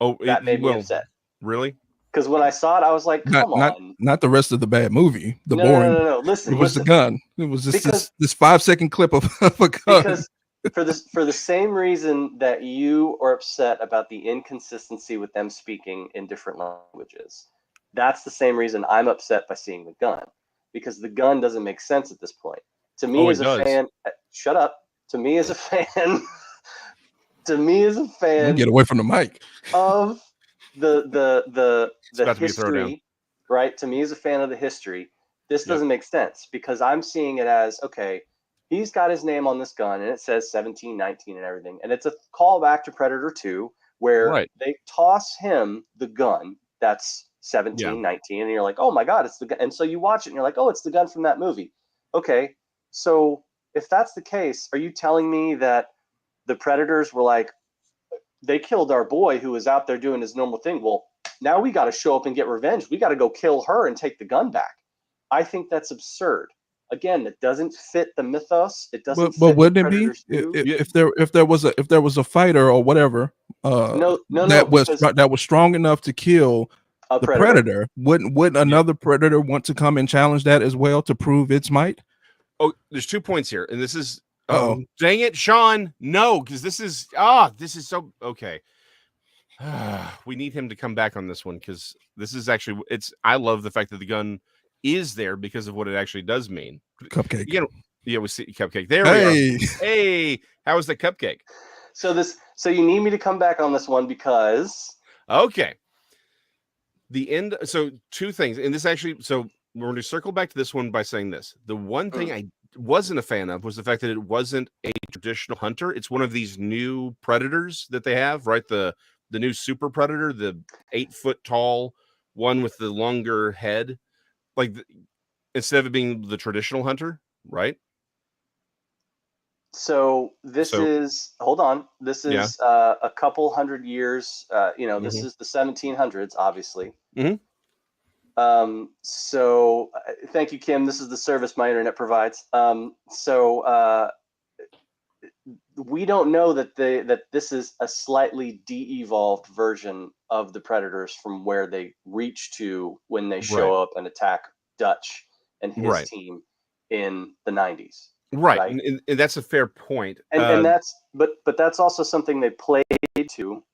Oh, that made me upset. Really? Because when I saw it, I was like, "Come on!" Not the rest of the bad movie. The boring. No. Listen, it was the gun. It was just this 5-second clip of a gun. Because for the same reason that you are upset about the inconsistency with them speaking in different languages, that's the same reason I'm upset by seeing the gun, because the gun doesn't make sense at this point. To me as a fan, shut up. To me as a fan, get away from the mic. Of the history, right? To me as a fan of the history, this doesn't make sense, because I'm seeing it as, okay, he's got his name on this gun and it says 1719 and everything, and it's a callback to Predator 2 where they toss him the gun that's 1719 and you're like, oh my god, it's the gun. And so you watch it and you're like, oh, it's the gun from that movie. Okay, so if that's the case, are you telling me that the Predators were like, they killed our boy who was out there doing his normal thing, well, now we got to show up and get revenge, we got to go kill her and take the gun back? I think that's absurd. Again, it doesn't fit the mythos. It doesn't. But wouldn't it be if there was a fighter or whatever that was strong enough to kill the predator. Wouldn't another predator want to come and challenge that as well to prove its might? Oh, there's 2 points here, and this is dang it, Sean. No, because this is so okay. We need him to come back on this one because this is actually I love the fact that the gun is there because of what it actually does mean. Cupcake. Yeah, we see Cupcake. There we are. Hey, how was the cupcake? So you need me to come back on this one because okay. The end. So 2 things, and this actually. So we're going to circle back to this one by saying this. The one thing I wasn't a fan of was the fact that it wasn't a traditional hunter. It's one of these new predators that they have, right? The new super predator, the 8 foot tall one with the longer head, like instead of it being the traditional hunter, right? So this is a couple hundred years. This is the 1700s, obviously. So thank you, Kim. This is the service my internet provides. We don't know that this is a slightly de-evolved version of the predators from where they reach to when they show up and attack Dutch and his team in the 90s. Right. And that's a fair point. And that's but that's also something they played to.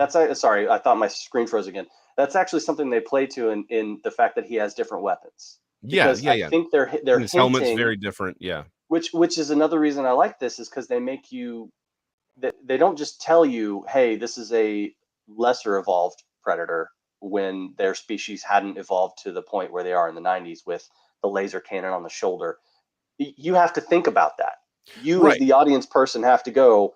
Sorry, I thought my screen froze again. That's actually something they play to in the fact that he has different weapons. Because I think they're and his helmet's very different. Yeah. Which is another reason I like this is because they make you they don't just tell you, hey, this is a lesser evolved predator when their species hadn't evolved to the point where they are in the 90s with the laser cannon on the shoulder. You have to think about that. You as the audience person have to go,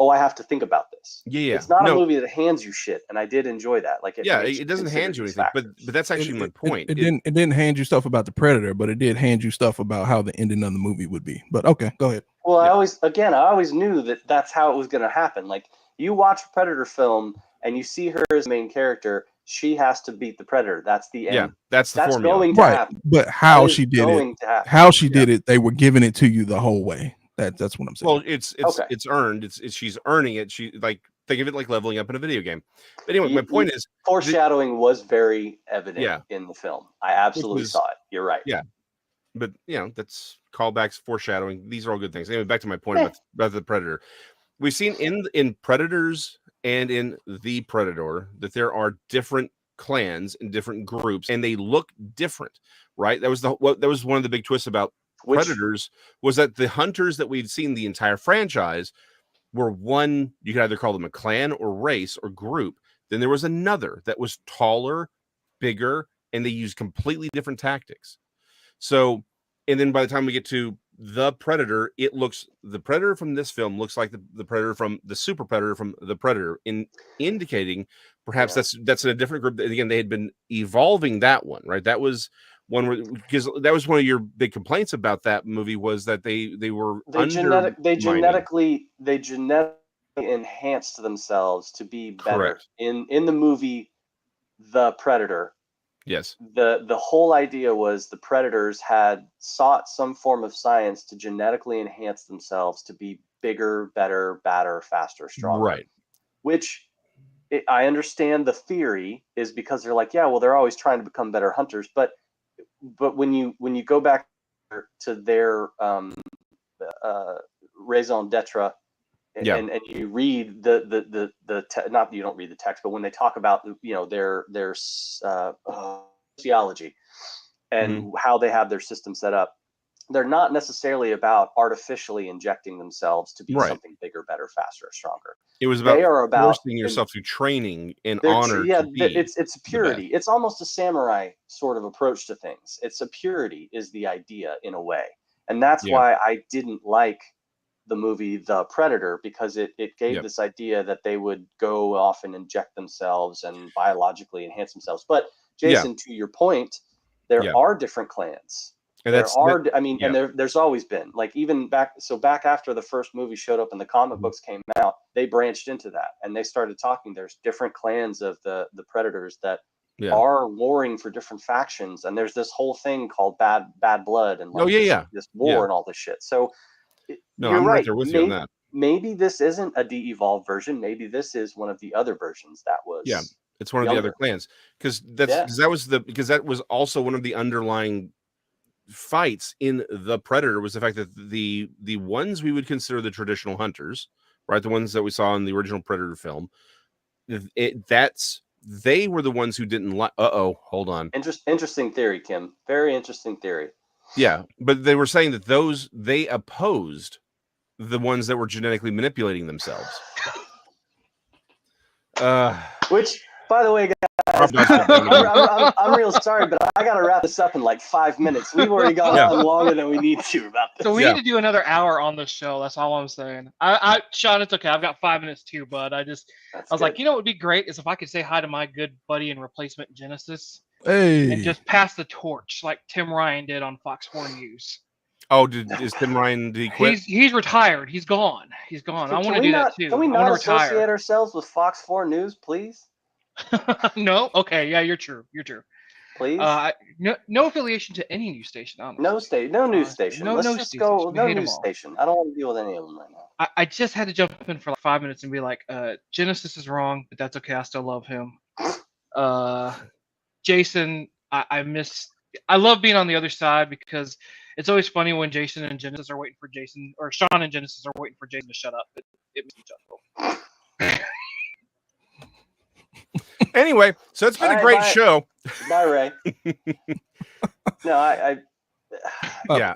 I have to think about this. Yeah. It's not a movie that hands you shit, and I did enjoy that. Like it doesn't hand you anything, but that's actually my point. It didn't hand you stuff about the predator, but it did hand you stuff about how the ending of the movie would be. But okay, go ahead. Well, I always knew that that's how it was going to happen. Like you watch a Predator film and you see her as the main character, she has to beat the Predator. That's the end. Yeah, that's the formula. Going to happen. But how she did it, they were giving it to you the whole way. That's what I'm saying. Well, it's earned. She's earning it. She think of it like leveling up in a video game. But anyway, my point is foreshadowing was very evident in the film. I absolutely saw it. You're right. Yeah. But that's callbacks, foreshadowing. These are all good things. Anyway, back to my point about the Predator. We've seen in Predators and in The Predator that there are different clans and different groups, and they look different, right? That was one of the big twists about Predators was that the hunters that we'd seen the entire franchise were one, you could either call them a clan or race or group. Then there was another that was taller, bigger, and they used completely different tactics. So, and then by the time we get to the Predator, the Predator from this film looks like the Predator from the Super Predator from the Predator, indicating perhaps that's in a different group. Again, they had been evolving that one, right? That was one because that was one of your big complaints about that movie was that they genetically enhanced themselves to be better. Correct. In the movie The Predator. Yes. The whole idea was the Predators had sought some form of science to genetically enhance themselves to be bigger, better, badder, faster, stronger. Right. Which I understand the theory is because they're like, they're always trying to become better hunters, but when you go back to their raison d'etre and you read the not you don't read the text, but when they talk about their sociology and how they have their system set up, they're not necessarily about artificially injecting themselves to be something bigger, better, faster, or stronger. It was about forcing yourself through training and honor. Yeah, it's purity. It's almost a samurai sort of approach to things. It's a purity is the idea in a way, and that's why I didn't like the movie The Predator, because it gave this idea that they would go off and inject themselves and biologically enhance themselves. But Jason, to your point, there are different clans. And there's always been, like, even back after the first movie showed up and the comic books came out, they branched into that and they started talking. There's different clans of the Predators that are warring for different factions, and there's this whole thing called bad blood and this war and all this shit. So you're right. There with you on that. Maybe this isn't a de-evolved version. Maybe this is one of the other versions that was. Yeah, It's one of the other clans because that was also one of the underlying fights in the Predator was the fact that the ones we would consider the traditional hunters, right, the ones that we saw in the original Predator film, they were the ones who didn't like. Hold on. Interesting theory, Kim. Very interesting theory. Yeah, but they were saying that they opposed the ones that were genetically manipulating themselves. Which, by the way, guys, I'm real sorry, but I got to wrap this up in like 5 minutes. We've already gone on longer than we need to about this. So we need to do another hour on this show. That's all I'm saying. Sean, it's okay. I've got 5 minutes too, bud. I was like, what would be great is if I could say hi to my good buddy and replacement Genesis. Hey. And just pass the torch like Tim Ryan did on Fox 4 News. Oh, is Tim Ryan? Did he quit? He's retired. He's gone. I want to do that too. Can we not associate ourselves with Fox 4 News, please? No. Okay. Yeah, you're true. Please. No affiliation to any news station. Honestly. No news station. No Let's news just station. go. No news station. I don't want to deal with any of them right now. I just had to jump in for like 5 minutes and be like, Genesis is wrong, but that's okay. I still love him. Jason, I love being on the other side because it's always funny when Jason and Genesis are waiting for Jason, or Sean and Genesis are waiting for Jason to shut up. It makes me chuckle. Anyway, so it's been a great show. Bye, Ray. No, yeah.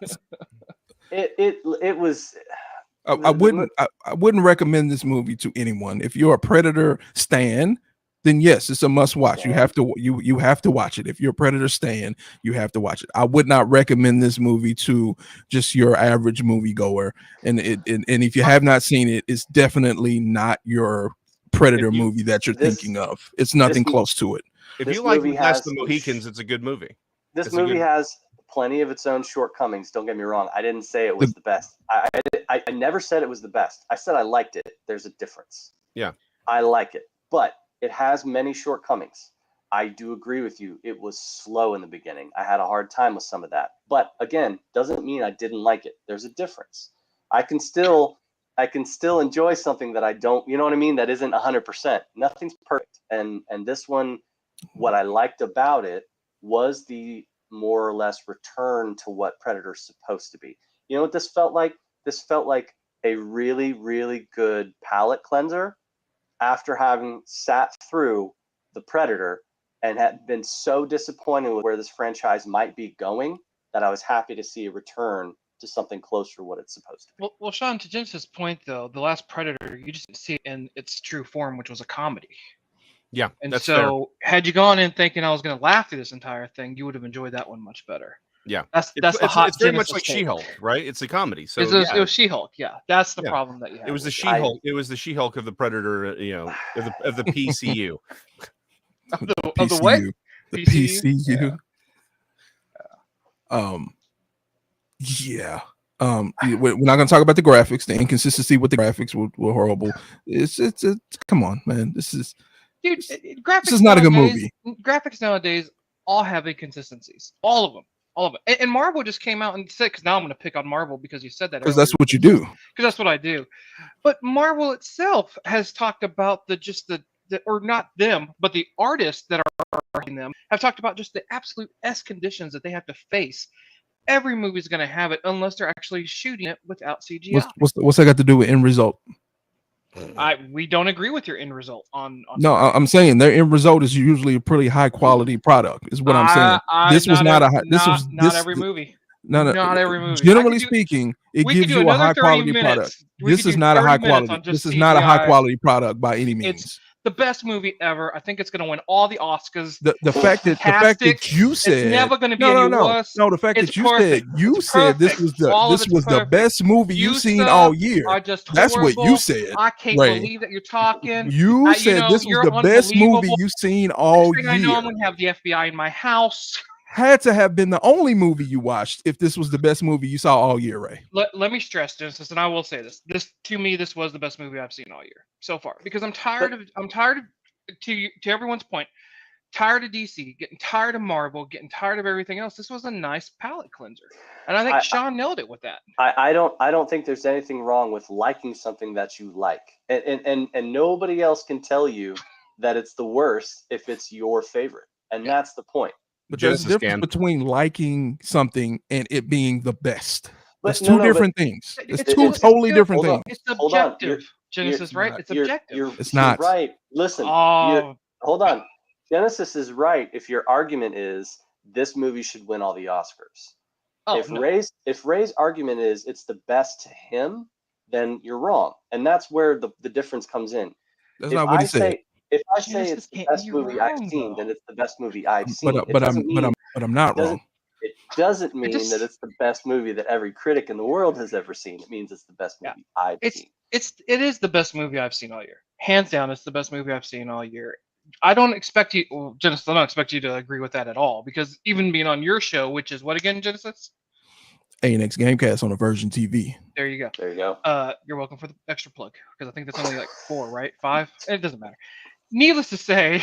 It was. I wouldn't recommend this movie to anyone. If you're a Predator stan, then yes, it's a must watch. You have to watch it. If you're a Predator stan, you have to watch it. I would not recommend this movie to just your average moviegoer. And if you have not seen it, it's definitely not your Predator movie that you're thinking of. It's nothing close to it. If you like Last of the Mohicans, it's a good movie. This movie has plenty of its own shortcomings. Don't get me wrong. I didn't say it was the best. I never said it was the best. I said I liked it. There's a difference. Yeah. I like it. But it has many shortcomings. I do agree with you. It was slow in the beginning. I had a hard time with some of that. But again, doesn't mean I didn't like it. There's a difference. I can still enjoy something that I don't, you know what I mean? That isn't 100%. Nothing's perfect. And this one, what I liked about it was the more or less return to what Predator's supposed to be. You know what this felt like? This felt like a really, really good palate cleanser after having sat through the Predator and had been so disappointed with where this franchise might be going that I was happy to see a return to something closer to what it's supposed to be. Well, Sean, to Genesis' point though, the last Predator, you just didn't see it in its true form, which was a comedy. Yeah, and so had you gone in thinking I was going to laugh through this entire thing, you would have enjoyed that one much better. Yeah, that's the hot. It's very much like She-Hulk, right? It's a comedy. So it was She-Hulk. Yeah, that's the problem that you had. It was the She-Hulk. It was the She-Hulk of the Predator. You know, of the PCU. of the what? The PCU. Yeah. We're not going to talk about the graphics. The inconsistency with the graphics were horrible. It's come on, man. This is graphics. This is not a good movie. Graphics nowadays all have inconsistencies. All of them. And Marvel just came out and said, because now I'm going to pick on Marvel because you said that. Because that's what you do. Because that's what I do. But Marvel itself has talked about or not them, but the artists that are in them have talked about just the absolute conditions that they have to face. Every movie is going to have it unless they're actually shooting it without CGI. What's that got to do with end result? We don't agree with your end result on No, I'm saying their end result is usually a pretty high quality product. Is what I'm saying. This was not every movie. No, not every movie. Generally speaking, it gives you a high quality product. This is not a high quality. This is not a high quality product by any means. It's the best movie ever. I think it's going to win all the Oscars. The fact that you said it's never going to be no. The fact that you said this was the best movie you've seen all year. That's what you said. I can't believe that you're talking. You said this was the best movie you've seen all year. I know I'm going to have the FBI in my house. Had to have been the only movie you watched if this was the best movie you saw all year, Ray. Let me stress, Genesis, and I will say this. This was the best movie I've seen all year so far. Because I'm tired of to everyone's point, tired of DC, getting tired of Marvel, getting tired of everything else. This was a nice palate cleanser. And I think Sean nailed it with that. I don't think there's anything wrong with liking something that you like. And nobody else can tell you that it's the worst if it's your favorite, and that's the point. But there's a Genesis difference can. between liking something and it being the best. But It's no, two but different things. It's It's- two it's- totally it's- different hold on. things. It's Hold on. objective, Genesis, right? It's You're, objective. It's you're not. right. Listen, Oh, hold on. Genesis is right if your argument is this movie should win all the Oscars. oh no. If Ray's argument is it's the best to him, then you're wrong, and that's where the difference comes in. That's If not what I he said. say if I say Genesis it's the can't best be movie wrong, I've seen, though. then it's the best movie I've seen. But I'm not it doesn't- wrong. It doesn't mean just- that it's the best movie that every critic in the world has ever seen. It means it's the best Yeah. movie I've seen. It is the best movie I've seen all year. Hands down, it's the best movie I've seen all year. I don't expect you, well, Genesis, I don't expect you to agree with that at all, because even being on your show, which is what again, Genesis? ANX Gamecast on a Virgin TV. There you go. There you go. You're welcome for the extra plug, because I think that's only like 4, right? 5? It doesn't matter. Needless to say,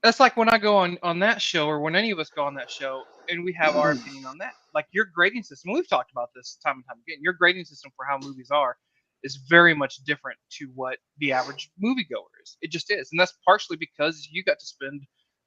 that's like when I go on that show, or when any of us go on that show, and we have our opinion on that. Like your grading system, we've talked about this time and time again. Your grading system for how movies are is very much different to what the average moviegoer is. It just is, and that's partially because you got to spend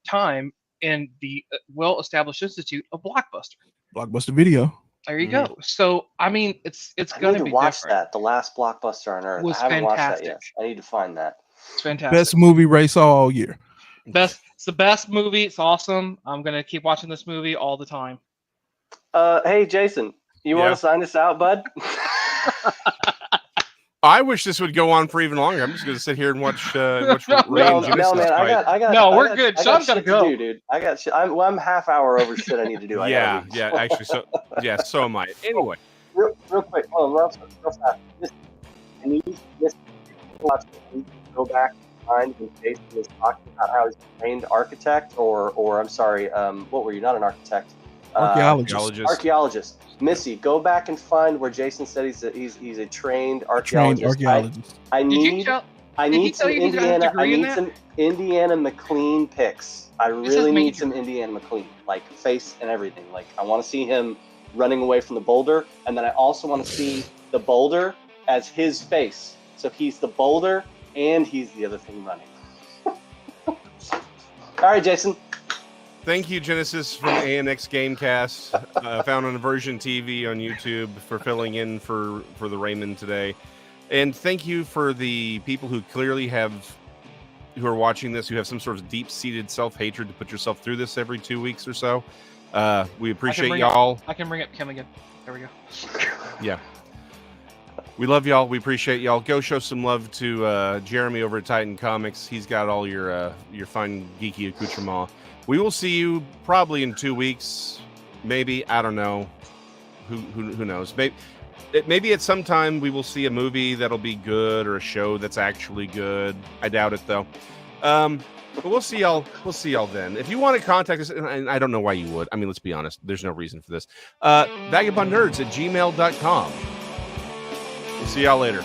time in the well-established institute of Blockbuster. Blockbuster Video. There you go. So I mean, it's I going need to to be watch different. that. The last blockbuster on Earth. Was I haven't watched that yet. fantastic. I need to find that. It's fantastic. Best movie Ray saw all year. It's the best movie. It's awesome. I'm gonna keep watching this movie all the time. Hey Jason, you Yeah. want to sign us out, bud? I wish this would go on for even longer. I'm just going to sit here and watch Ray No, and Genesis no, man. fight. I got. No, I we're got- good. I got Sean's gotta shit go. to do, dude. I got shit. I'm half hour over shit I need to do. Yeah, actually, so am I. Anyway, Real quick. Hold on, real fast. I need this watch. I need to go back and find when Jason was talking about how he's a trained architect, or I'm sorry, what were you? Not an architect. Archaeologist. Archaeologist. Missy, go back and find where Jason said he's a trained archaeologist. Trained archaeologist. I Did you need tell? I did he need tell some you he's got a Indiana. I degree in need that? some Indiana McLean picks. I says really need major. some Indiana McLean, like face and everything. Like I want to see him running away from the boulder, and then I also want to see the boulder as his face. So he's the boulder and he's the other thing running. All right, Jason. thank you, Genesis from ANX Gamecast, found on Version TV on YouTube, for filling in for the Raymond today. And thank you for the people who clearly who are watching this, who have some sort of deep-seated self-hatred to put yourself through this every 2 weeks or so. We appreciate y'all. I can bring up Kim again. There we go. Yeah. We love y'all. We appreciate y'all. Go show some love to Jeremy over at Titan Comics. He's got all your fine geeky accoutrement. We will see you probably in 2 weeks. Maybe. I don't know. Who knows? Maybe at some time we will see a movie that'll be good, or a show that's actually good. I doubt it though. But we'll see y'all. We'll see y'all then. If you want to contact us, and I don't know why you would. I mean, let's be honest. There's no reason for this. vagabondnerds@gmail.com. We'll see y'all later.